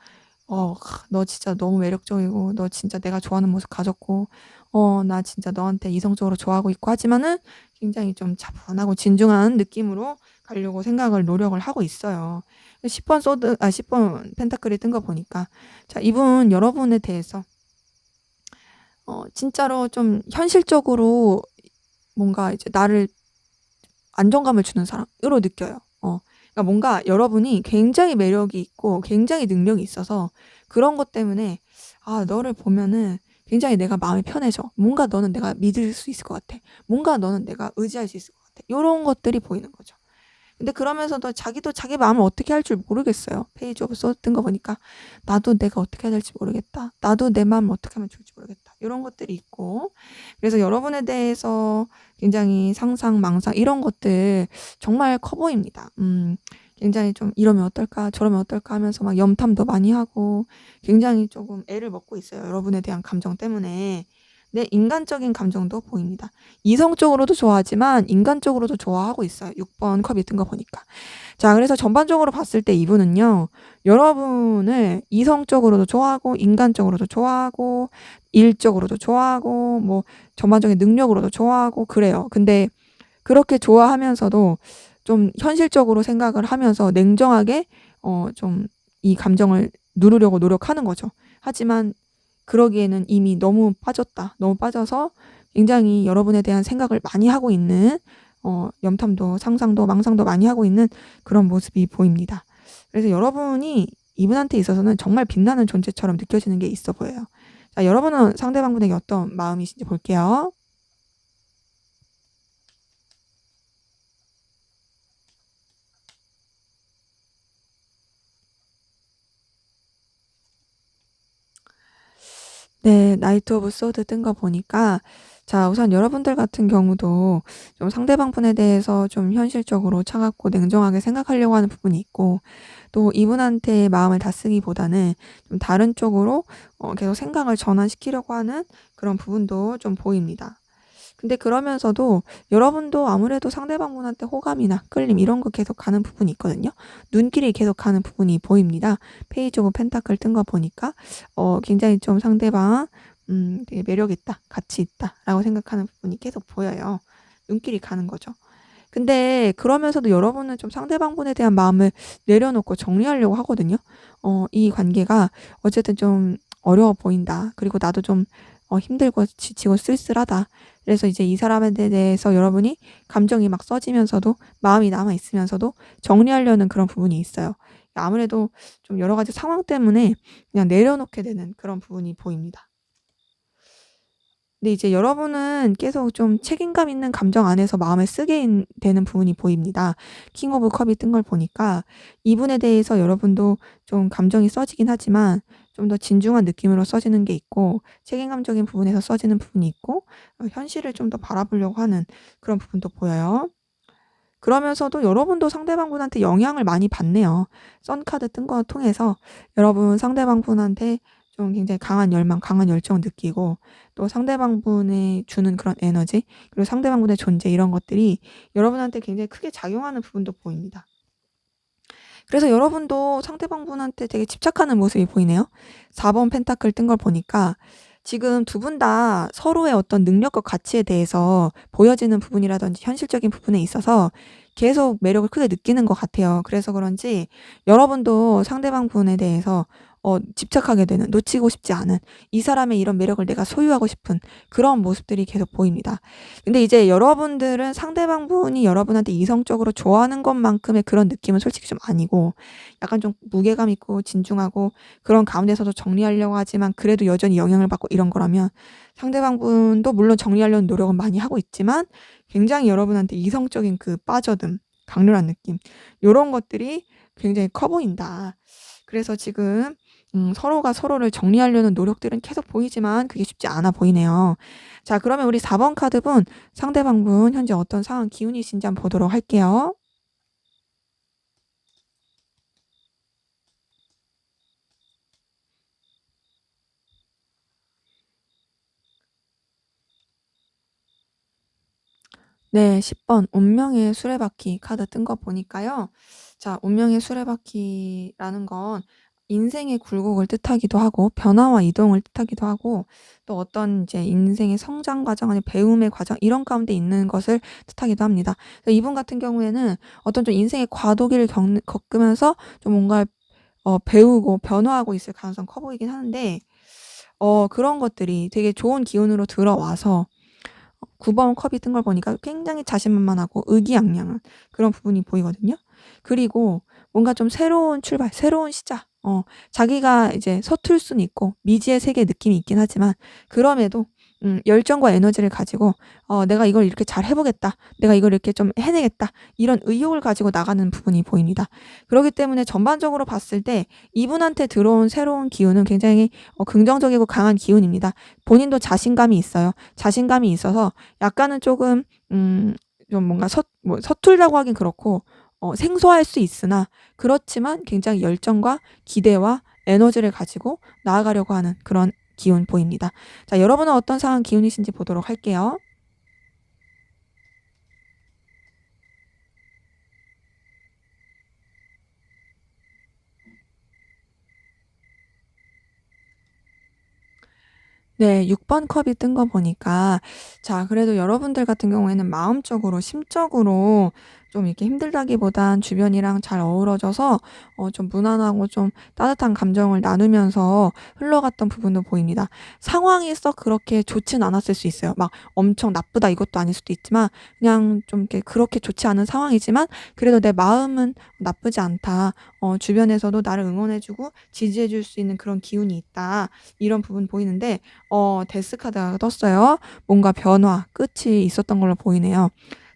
너 진짜 너무 매력적이고 너 진짜 내가 좋아하는 모습 가졌고 나 진짜 너한테 이성적으로 좋아하고 있고 하지만은 굉장히 좀 차분하고 진중한 느낌으로 가려고 생각을 노력을 하고 있어요. 10번 펜타클이 뜬 거 보니까 자, 이분 여러분에 대해서 진짜로 좀 현실적으로 뭔가 이제 나를 안정감을 주는 사람으로 느껴요. 그러니까 뭔가 여러분이 굉장히 매력이 있고 굉장히 능력이 있어서 그런 것 때문에 너를 보면은 굉장히 내가 마음이 편해져. 뭔가 너는 내가 믿을 수 있을 것 같아. 뭔가 너는 내가 의지할 수 있을 것 같아. 요런 것들이 보이는 거죠. 근데 그러면서도 자기도 자기 마음을 어떻게 할 줄 모르겠어요. 페이지 오브 소드 뜬 거 보니까 나도 내가 어떻게 해야 될지 모르겠다. 나도 내 마음을 어떻게 하면 좋을지 모르겠다. 이런 것들이 있고 그래서 여러분에 대해서 굉장히 상상, 망상 이런 것들 정말 커 보입니다. 굉장히 좀 이러면 어떨까 저러면 어떨까 하면서 막 염탐도 많이 하고 굉장히 조금 애를 먹고 있어요. 여러분에 대한 감정 때문에. 네, 인간적인 감정도 보입니다. 이성적으로도 좋아하지만 인간적으로도 좋아하고 있어요. 6번 컵이 뜬 거 보니까. 자, 그래서 전반적으로 봤을 때 이분은요. 여러분을 이성적으로도 좋아하고 인간적으로도 좋아하고 일적으로도 좋아하고 뭐 전반적인 능력으로도 좋아하고 그래요. 근데 그렇게 좋아하면서도 좀 현실적으로 생각을 하면서 냉정하게 좀 이 감정을 누르려고 노력하는 거죠. 하지만 그러기에는 이미 너무 빠졌다. 너무 빠져서 굉장히 여러분에 대한 생각을 많이 하고 있는 염탐도 상상도 망상도 많이 하고 있는 그런 모습이 보입니다. 그래서 여러분이 이분한테 있어서는 정말 빛나는 존재처럼 느껴지는 게 있어 보여요. 자, 여러분은 상대방분에게 어떤 마음이신지 볼게요. 네, 나이트 오브 소드 뜬 거 보니까 자, 우선 여러분들 같은 경우도 좀 상대방 분에 대해서 좀 현실적으로 차갑고 냉정하게 생각하려고 하는 부분이 있고 또 이분한테 마음을 다 쓰기보다는 좀 다른 쪽으로 계속 생각을 전환시키려고 하는 그런 부분도 좀 보입니다. 근데 그러면서도 여러분도 아무래도 상대방 분한테 호감이나 끌림 이런 거 계속 가는 부분이 있거든요. 눈길이 계속 가는 부분이 보입니다. 페이지 오브 펜타클 뜬 거 보니까 굉장히 좀 상대방 되게 매력 있다, 가치 있다라고 생각하는 부분이 계속 보여요. 눈길이 가는 거죠. 근데 그러면서도 여러분은 좀 상대방분에 대한 마음을 내려놓고 정리하려고 하거든요. 이 관계가 어쨌든 좀 어려워 보인다. 그리고 나도 좀 힘들고 지치고 쓸쓸하다. 그래서 이제 이 사람에 대해서 여러분이 감정이 막 써지면서도 마음이 남아 있으면서도 정리하려는 그런 부분이 있어요. 아무래도 좀 여러 가지 상황 때문에 그냥 내려놓게 되는 그런 부분이 보입니다. 근데 이제 여러분은 계속 좀 책임감 있는 감정 안에서 마음을 쓰게 되는 부분이 보입니다. 킹 오브 컵이 뜬 걸 보니까 이분에 대해서 여러분도 좀 감정이 써지긴 하지만 좀 더 진중한 느낌으로 써지는 게 있고 책임감적인 부분에서 써지는 부분이 있고 현실을 좀 더 바라보려고 하는 그런 부분도 보여요. 그러면서도 여러분도 상대방분한테 영향을 많이 받네요. 썬카드 뜬 거 통해서 여러분 상대방분한테 좀 굉장히 강한 열망, 강한 열정을 느끼고 또 상대방분이 주는 그런 에너지 그리고 상대방분의 존재 이런 것들이 여러분한테 굉장히 크게 작용하는 부분도 보입니다. 그래서 여러분도 상대방분한테 되게 집착하는 모습이 보이네요. 4번 펜타클 뜬 걸 보니까 지금 두 분 다 서로의 어떤 능력과 가치에 대해서 보여지는 부분이라든지 현실적인 부분에 있어서 계속 매력을 크게 느끼는 것 같아요. 그래서 그런지 여러분도 상대방분에 대해서 집착하게 되는, 놓치고 싶지 않은, 이 사람의 이런 매력을 내가 소유하고 싶은 그런 모습들이 계속 보입니다. 근데 이제 여러분들은 상대방분이 여러분한테 이성적으로 좋아하는 것만큼의 그런 느낌은 솔직히 좀 아니고 약간 좀 무게감 있고 진중하고 그런 가운데서도 정리하려고 하지만 그래도 여전히 영향을 받고 이런 거라면 상대방분도 물론 정리하려는 노력은 많이 하고 있지만 굉장히 여러분한테 이성적인 그 빠져듦, 강렬한 느낌 요런 것들이 굉장히 커 보인다. 그래서 지금 서로가 서로를 정리하려는 노력들은 계속 보이지만 그게 쉽지 않아 보이네요. 자, 그러면 우리 4번 카드분, 상대방분 현재 어떤 상황 기운이신지 한번 보도록 할게요. 네, 10번 운명의 수레바퀴 카드 뜬 거 보니까요. 자, 운명의 수레바퀴라는 건 인생의 굴곡을 뜻하기도 하고 변화와 이동을 뜻하기도 하고 또 어떤 이제 인생의 성장 과정 아니 배움의 과정 이런 가운데 있는 것을 뜻하기도 합니다. 그래서 이분 같은 경우에는 어떤 좀 인생의 과도기를 겪으면서 좀 뭔가 배우고 변화하고 있을 가능성 커 보이긴 하는데 그런 것들이 되게 좋은 기운으로 들어와서 9번 컵이 뜬 걸 보니까 굉장히 자신만만하고 의기양양한 그런 부분이 보이거든요. 그리고 뭔가 좀 새로운 출발, 새로운 시작, 자기가 이제 서툴 수는 있고 미지의 세계 느낌이 있긴 하지만 그럼에도 열정과 에너지를 가지고 내가 이걸 이렇게 잘 해보겠다. 내가 이걸 이렇게 좀 해내겠다. 이런 의욕을 가지고 나가는 부분이 보입니다. 그렇기 때문에 전반적으로 봤을 때 이분한테 들어온 새로운 기운은 굉장히 긍정적이고 강한 기운입니다. 본인도 자신감이 있어요. 자신감이 있어서 약간은 조금 좀 뭔가 서툴다고 하긴 그렇고 생소할 수 있으나 그렇지만 굉장히 열정과 기대와 에너지를 가지고 나아가려고 하는 그런 기운 보입니다. 자, 여러분은 어떤 상황 기운이신지 보도록 할게요. 네, 6번 컵이 뜬 거 보니까 자, 그래도 여러분들 같은 경우에는 마음적으로 심적으로 좀 이렇게 힘들다기보단 주변이랑 잘 어우러져서 좀 무난하고 좀 따뜻한 감정을 나누면서 흘러갔던 부분도 보입니다. 상황이 썩 그렇게 좋진 않았을 수 있어요. 막 엄청 나쁘다 이것도 아닐 수도 있지만 그냥 좀 이렇게 그렇게 좋지 않은 상황이지만 그래도 내 마음은 나쁘지 않다. 주변에서도 나를 응원해 주고 지지해 줄 수 있는 그런 기운이 있다. 이런 부분 보이는데 데스 카드가 떴어요. 뭔가 변화, 끝이 있었던 걸로 보이네요.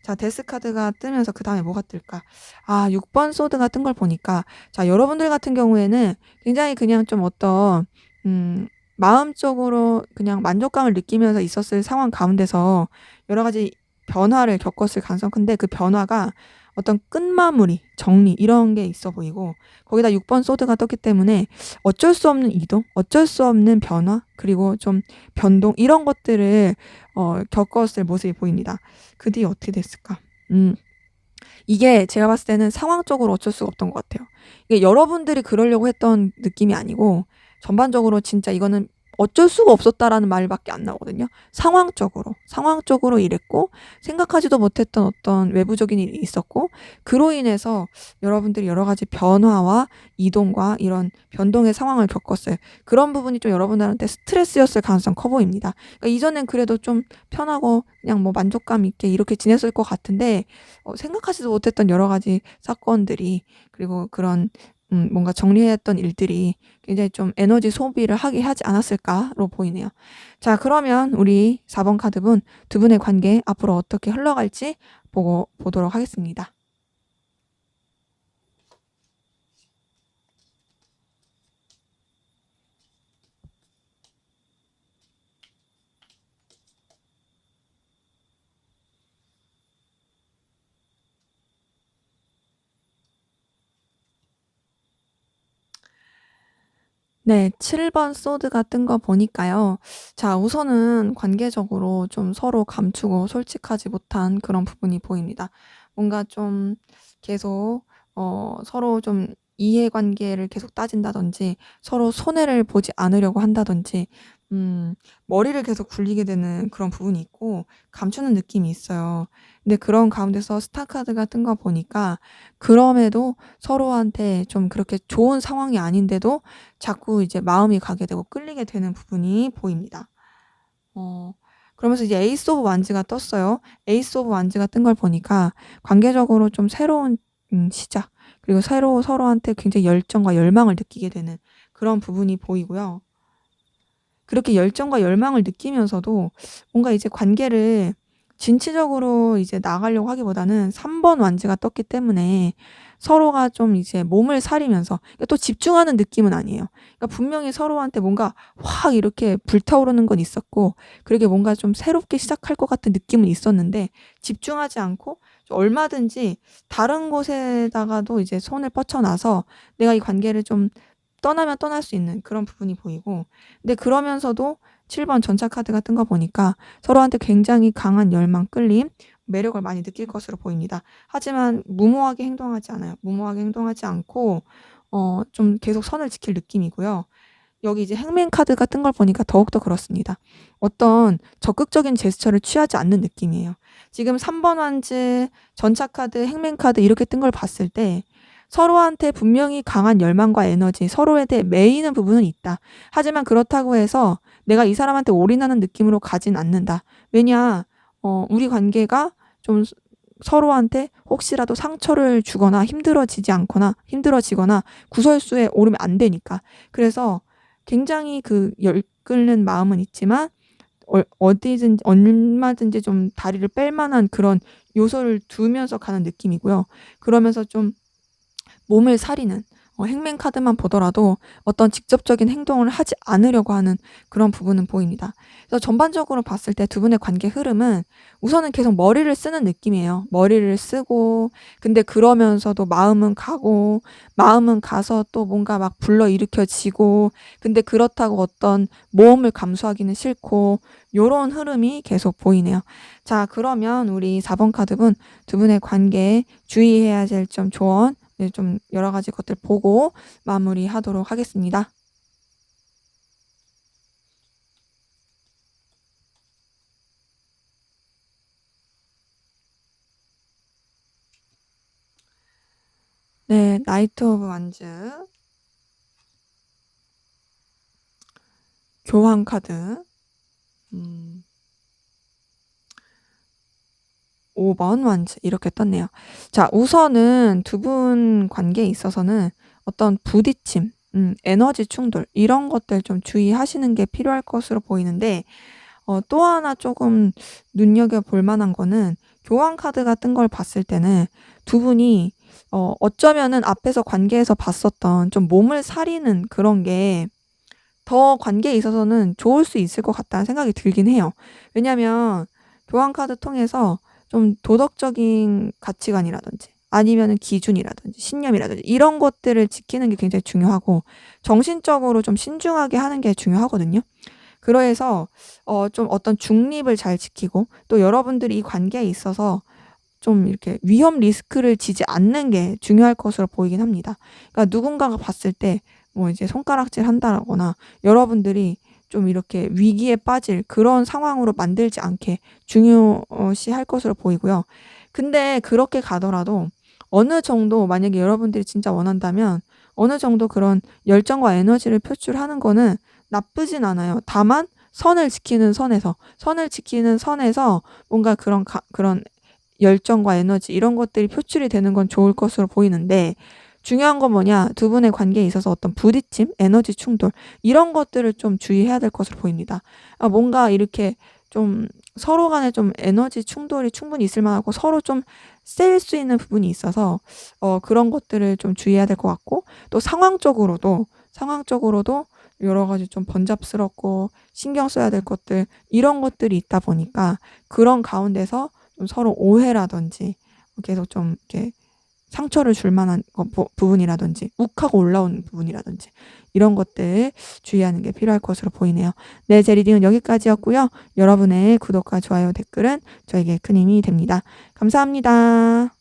자, 데스 카드가 뜨면서 그다음에 뭐가 뜰까? 6번 소드가 뜬 걸 보니까 자, 여러분들 같은 경우에는 굉장히 그냥 좀 어떤 마음적으로 그냥 만족감을 느끼면서 있었을 상황 가운데서 여러 가지 변화를 겪었을 가능성 큰데 그 변화가 어떤 끝마무리, 정리 이런 게 있어 보이고 거기다 6번 소드가 떴기 때문에 어쩔 수 없는 이동, 어쩔 수 없는 변화, 그리고 좀 변동 이런 것들을 겪었을 모습이 보입니다. 그 뒤에 어떻게 됐을까? 이게 제가 봤을 때는 상황적으로 어쩔 수가 없던 것 같아요. 이게 여러분들이 그러려고 했던 느낌이 아니고 전반적으로 진짜 이거는 어쩔 수가 없었다라는 말밖에 안 나오거든요. 상황적으로 이랬고 생각하지도 못했던 어떤 외부적인 일이 있었고 그로 인해서 여러분들이 여러 가지 변화와 이동과 이런 변동의 상황을 겪었어요. 그런 부분이 좀 여러분들한테 스트레스였을 가능성이 커 보입니다. 그러니까 이전엔 그래도 좀 편하고 그냥 뭐 만족감 있게 이렇게 지냈을 것 같은데 생각하지도 못했던 여러 가지 사건들이 그리고 그런 뭔가 정리해야 했던 일들이 굉장히 좀 에너지 소비를 하게 하지 않았을까로 보이네요. 자, 그러면 우리 4번 카드분 두 분의 관계 앞으로 어떻게 흘러갈지 보도록 하겠습니다. 네. 7번 소드가 뜬 거 보니까요. 자, 우선은 관계적으로 좀 서로 감추고 솔직하지 못한 그런 부분이 보입니다. 뭔가 좀 계속 서로 좀 이해관계를 계속 따진다든지 서로 손해를 보지 않으려고 한다든지 음 머리를 계속 굴리게 되는 그런 부분이 있고 감추는 느낌이 있어요. 근데 그런 가운데서 스타 카드가 뜬 거 보니까 그럼에도 서로한테 좀 그렇게 좋은 상황이 아닌데도 자꾸 이제 마음이 가게 되고 끌리게 되는 부분이 보입니다. 어 그러면서 이제 에이스 오브 완즈가 떴어요. 에이스 오브 완즈가 뜬 걸 보니까 관계적으로 좀 새로운 시작 그리고 서로한테 굉장히 열정과 열망을 느끼게 되는 그런 부분이 보이고요. 그렇게 열정과 열망을 느끼면서도 뭔가 이제 관계를 진취적으로 이제 나가려고 하기보다는 3번 완즈가 떴기 때문에 서로가 좀 이제 몸을 사리면서 그러니까 또 집중하는 느낌은 아니에요. 그러니까 분명히 서로한테 뭔가 확 이렇게 불타오르는 건 있었고 그러게 뭔가 좀 새롭게 시작할 것 같은 느낌은 있었는데 집중하지 않고 좀 얼마든지 다른 곳에다가도 이제 손을 뻗쳐놔서 내가 이 관계를 좀 떠나면 떠날 수 있는 그런 부분이 보이고 근데 그러면서도 7번 전차 카드가 뜬 거 보니까 서로한테 굉장히 강한 열망, 끌림, 매력을 많이 느낄 것으로 보입니다. 하지만 무모하게 행동하지 않아요. 무모하게 행동하지 않고 좀 계속 선을 지킬 느낌이고요. 여기 이제 행맨 카드가 뜬 걸 보니까 더욱더 그렇습니다. 어떤 적극적인 제스처를 취하지 않는 느낌이에요. 지금 3번 완즈, 전차 카드, 행맨 카드 이렇게 뜬 걸 봤을 때 서로한테 분명히 강한 열망과 에너지, 서로에 대해 매이는 부분은 있다. 하지만 그렇다고 해서 내가 이 사람한테 올인하는 느낌으로 가진 않는다. 왜냐, 우리 관계가 좀 서로한테 혹시라도 상처를 주거나 힘들어지거나 구설수에 오르면 안 되니까. 그래서 굉장히 그 열끓는 마음은 있지만 어디든지 얼마든지 좀 다리를 뺄 만한 그런 요소를 두면서 가는 느낌이고요. 그러면서 좀 몸을 사리는 행맨 카드만 보더라도 어떤 직접적인 행동을 하지 않으려고 하는 그런 부분은 보입니다. 그래서 전반적으로 봤을 때 두 분의 관계 흐름은 우선은 계속 머리를 쓰는 느낌이에요. 머리를 쓰고 근데 그러면서도 마음은 가고 마음은 가서 또 뭔가 막 불러일으켜지고 근데 그렇다고 어떤 모험을 감수하기는 싫고 요런 흐름이 계속 보이네요. 자, 그러면 우리 4번 카드분 두 분의 관계에 주의해야 될 점 조언 좀 여러 가지 것들 보고 마무리하도록 하겠습니다. 네, 나이트 오브 완즈, 교황 카드, 5번 완즈 이렇게 떴네요. 자, 우선은 두 분 관계에 있어서는 어떤 부딪힘, 에너지 충돌 이런 것들 좀 주의하시는 게 필요할 것으로 보이는데 또 하나 조금 눈여겨볼 만한 거는 교황 카드가 뜬 걸 봤을 때는 두 분이 어쩌면은 앞에서 관계에서 봤었던 좀 몸을 사리는 그런 게 더 관계에 있어서는 좋을 수 있을 것 같다는 생각이 들긴 해요. 왜냐면 교황 카드 통해서 좀 도덕적인 가치관이라든지 아니면은 기준이라든지 신념이라든지 이런 것들을 지키는 게 굉장히 중요하고 정신적으로 좀 신중하게 하는 게 중요하거든요. 그래서 좀 어떤 중립을 잘 지키고 또 여러분들이 이 관계에 있어서 좀 이렇게 위험 리스크를 지지 않는 게 중요할 것으로 보이긴 합니다. 그러니까 누군가가 봤을 때 뭐 이제 손가락질 한다거나 여러분들이 좀 이렇게 위기에 빠질 그런 상황으로 만들지 않게 중요시할 것으로 보이고요. 근데 그렇게 가더라도 어느 정도 만약에 여러분들이 진짜 원한다면 어느 정도 그런 열정과 에너지를 표출하는 거는 나쁘진 않아요. 다만 선을 지키는 선에서 뭔가 그런 열정과 에너지 이런 것들이 표출이 되는 건 좋을 것으로 보이는데, 중요한 건 뭐냐? 두 분의 관계에 있어서 어떤 부딪힘, 에너지 충돌 이런 것들을 좀 주의해야 될 것으로 보입니다. 뭔가 이렇게 좀 서로 간에 좀 에너지 충돌이 충분히 있을 만하고 서로 좀 셀 수 있는 부분이 있어서 그런 것들을 좀 주의해야 될 것 같고, 또 상황적으로도 여러 가지 좀 번잡스럽고 신경 써야 될 것들 이런 것들이 있다 보니까 그런 가운데서 좀 서로 오해라든지 계속 좀 이렇게 상처를 줄 만한 부분이라든지 욱하고 올라오는 부분이라든지 이런 것들 주의하는 게 필요할 것으로 보이네요. 네, 제 리딩은 여기까지였고요. 여러분의 구독과 좋아요, 댓글은 저에게 큰 힘이 됩니다. 감사합니다.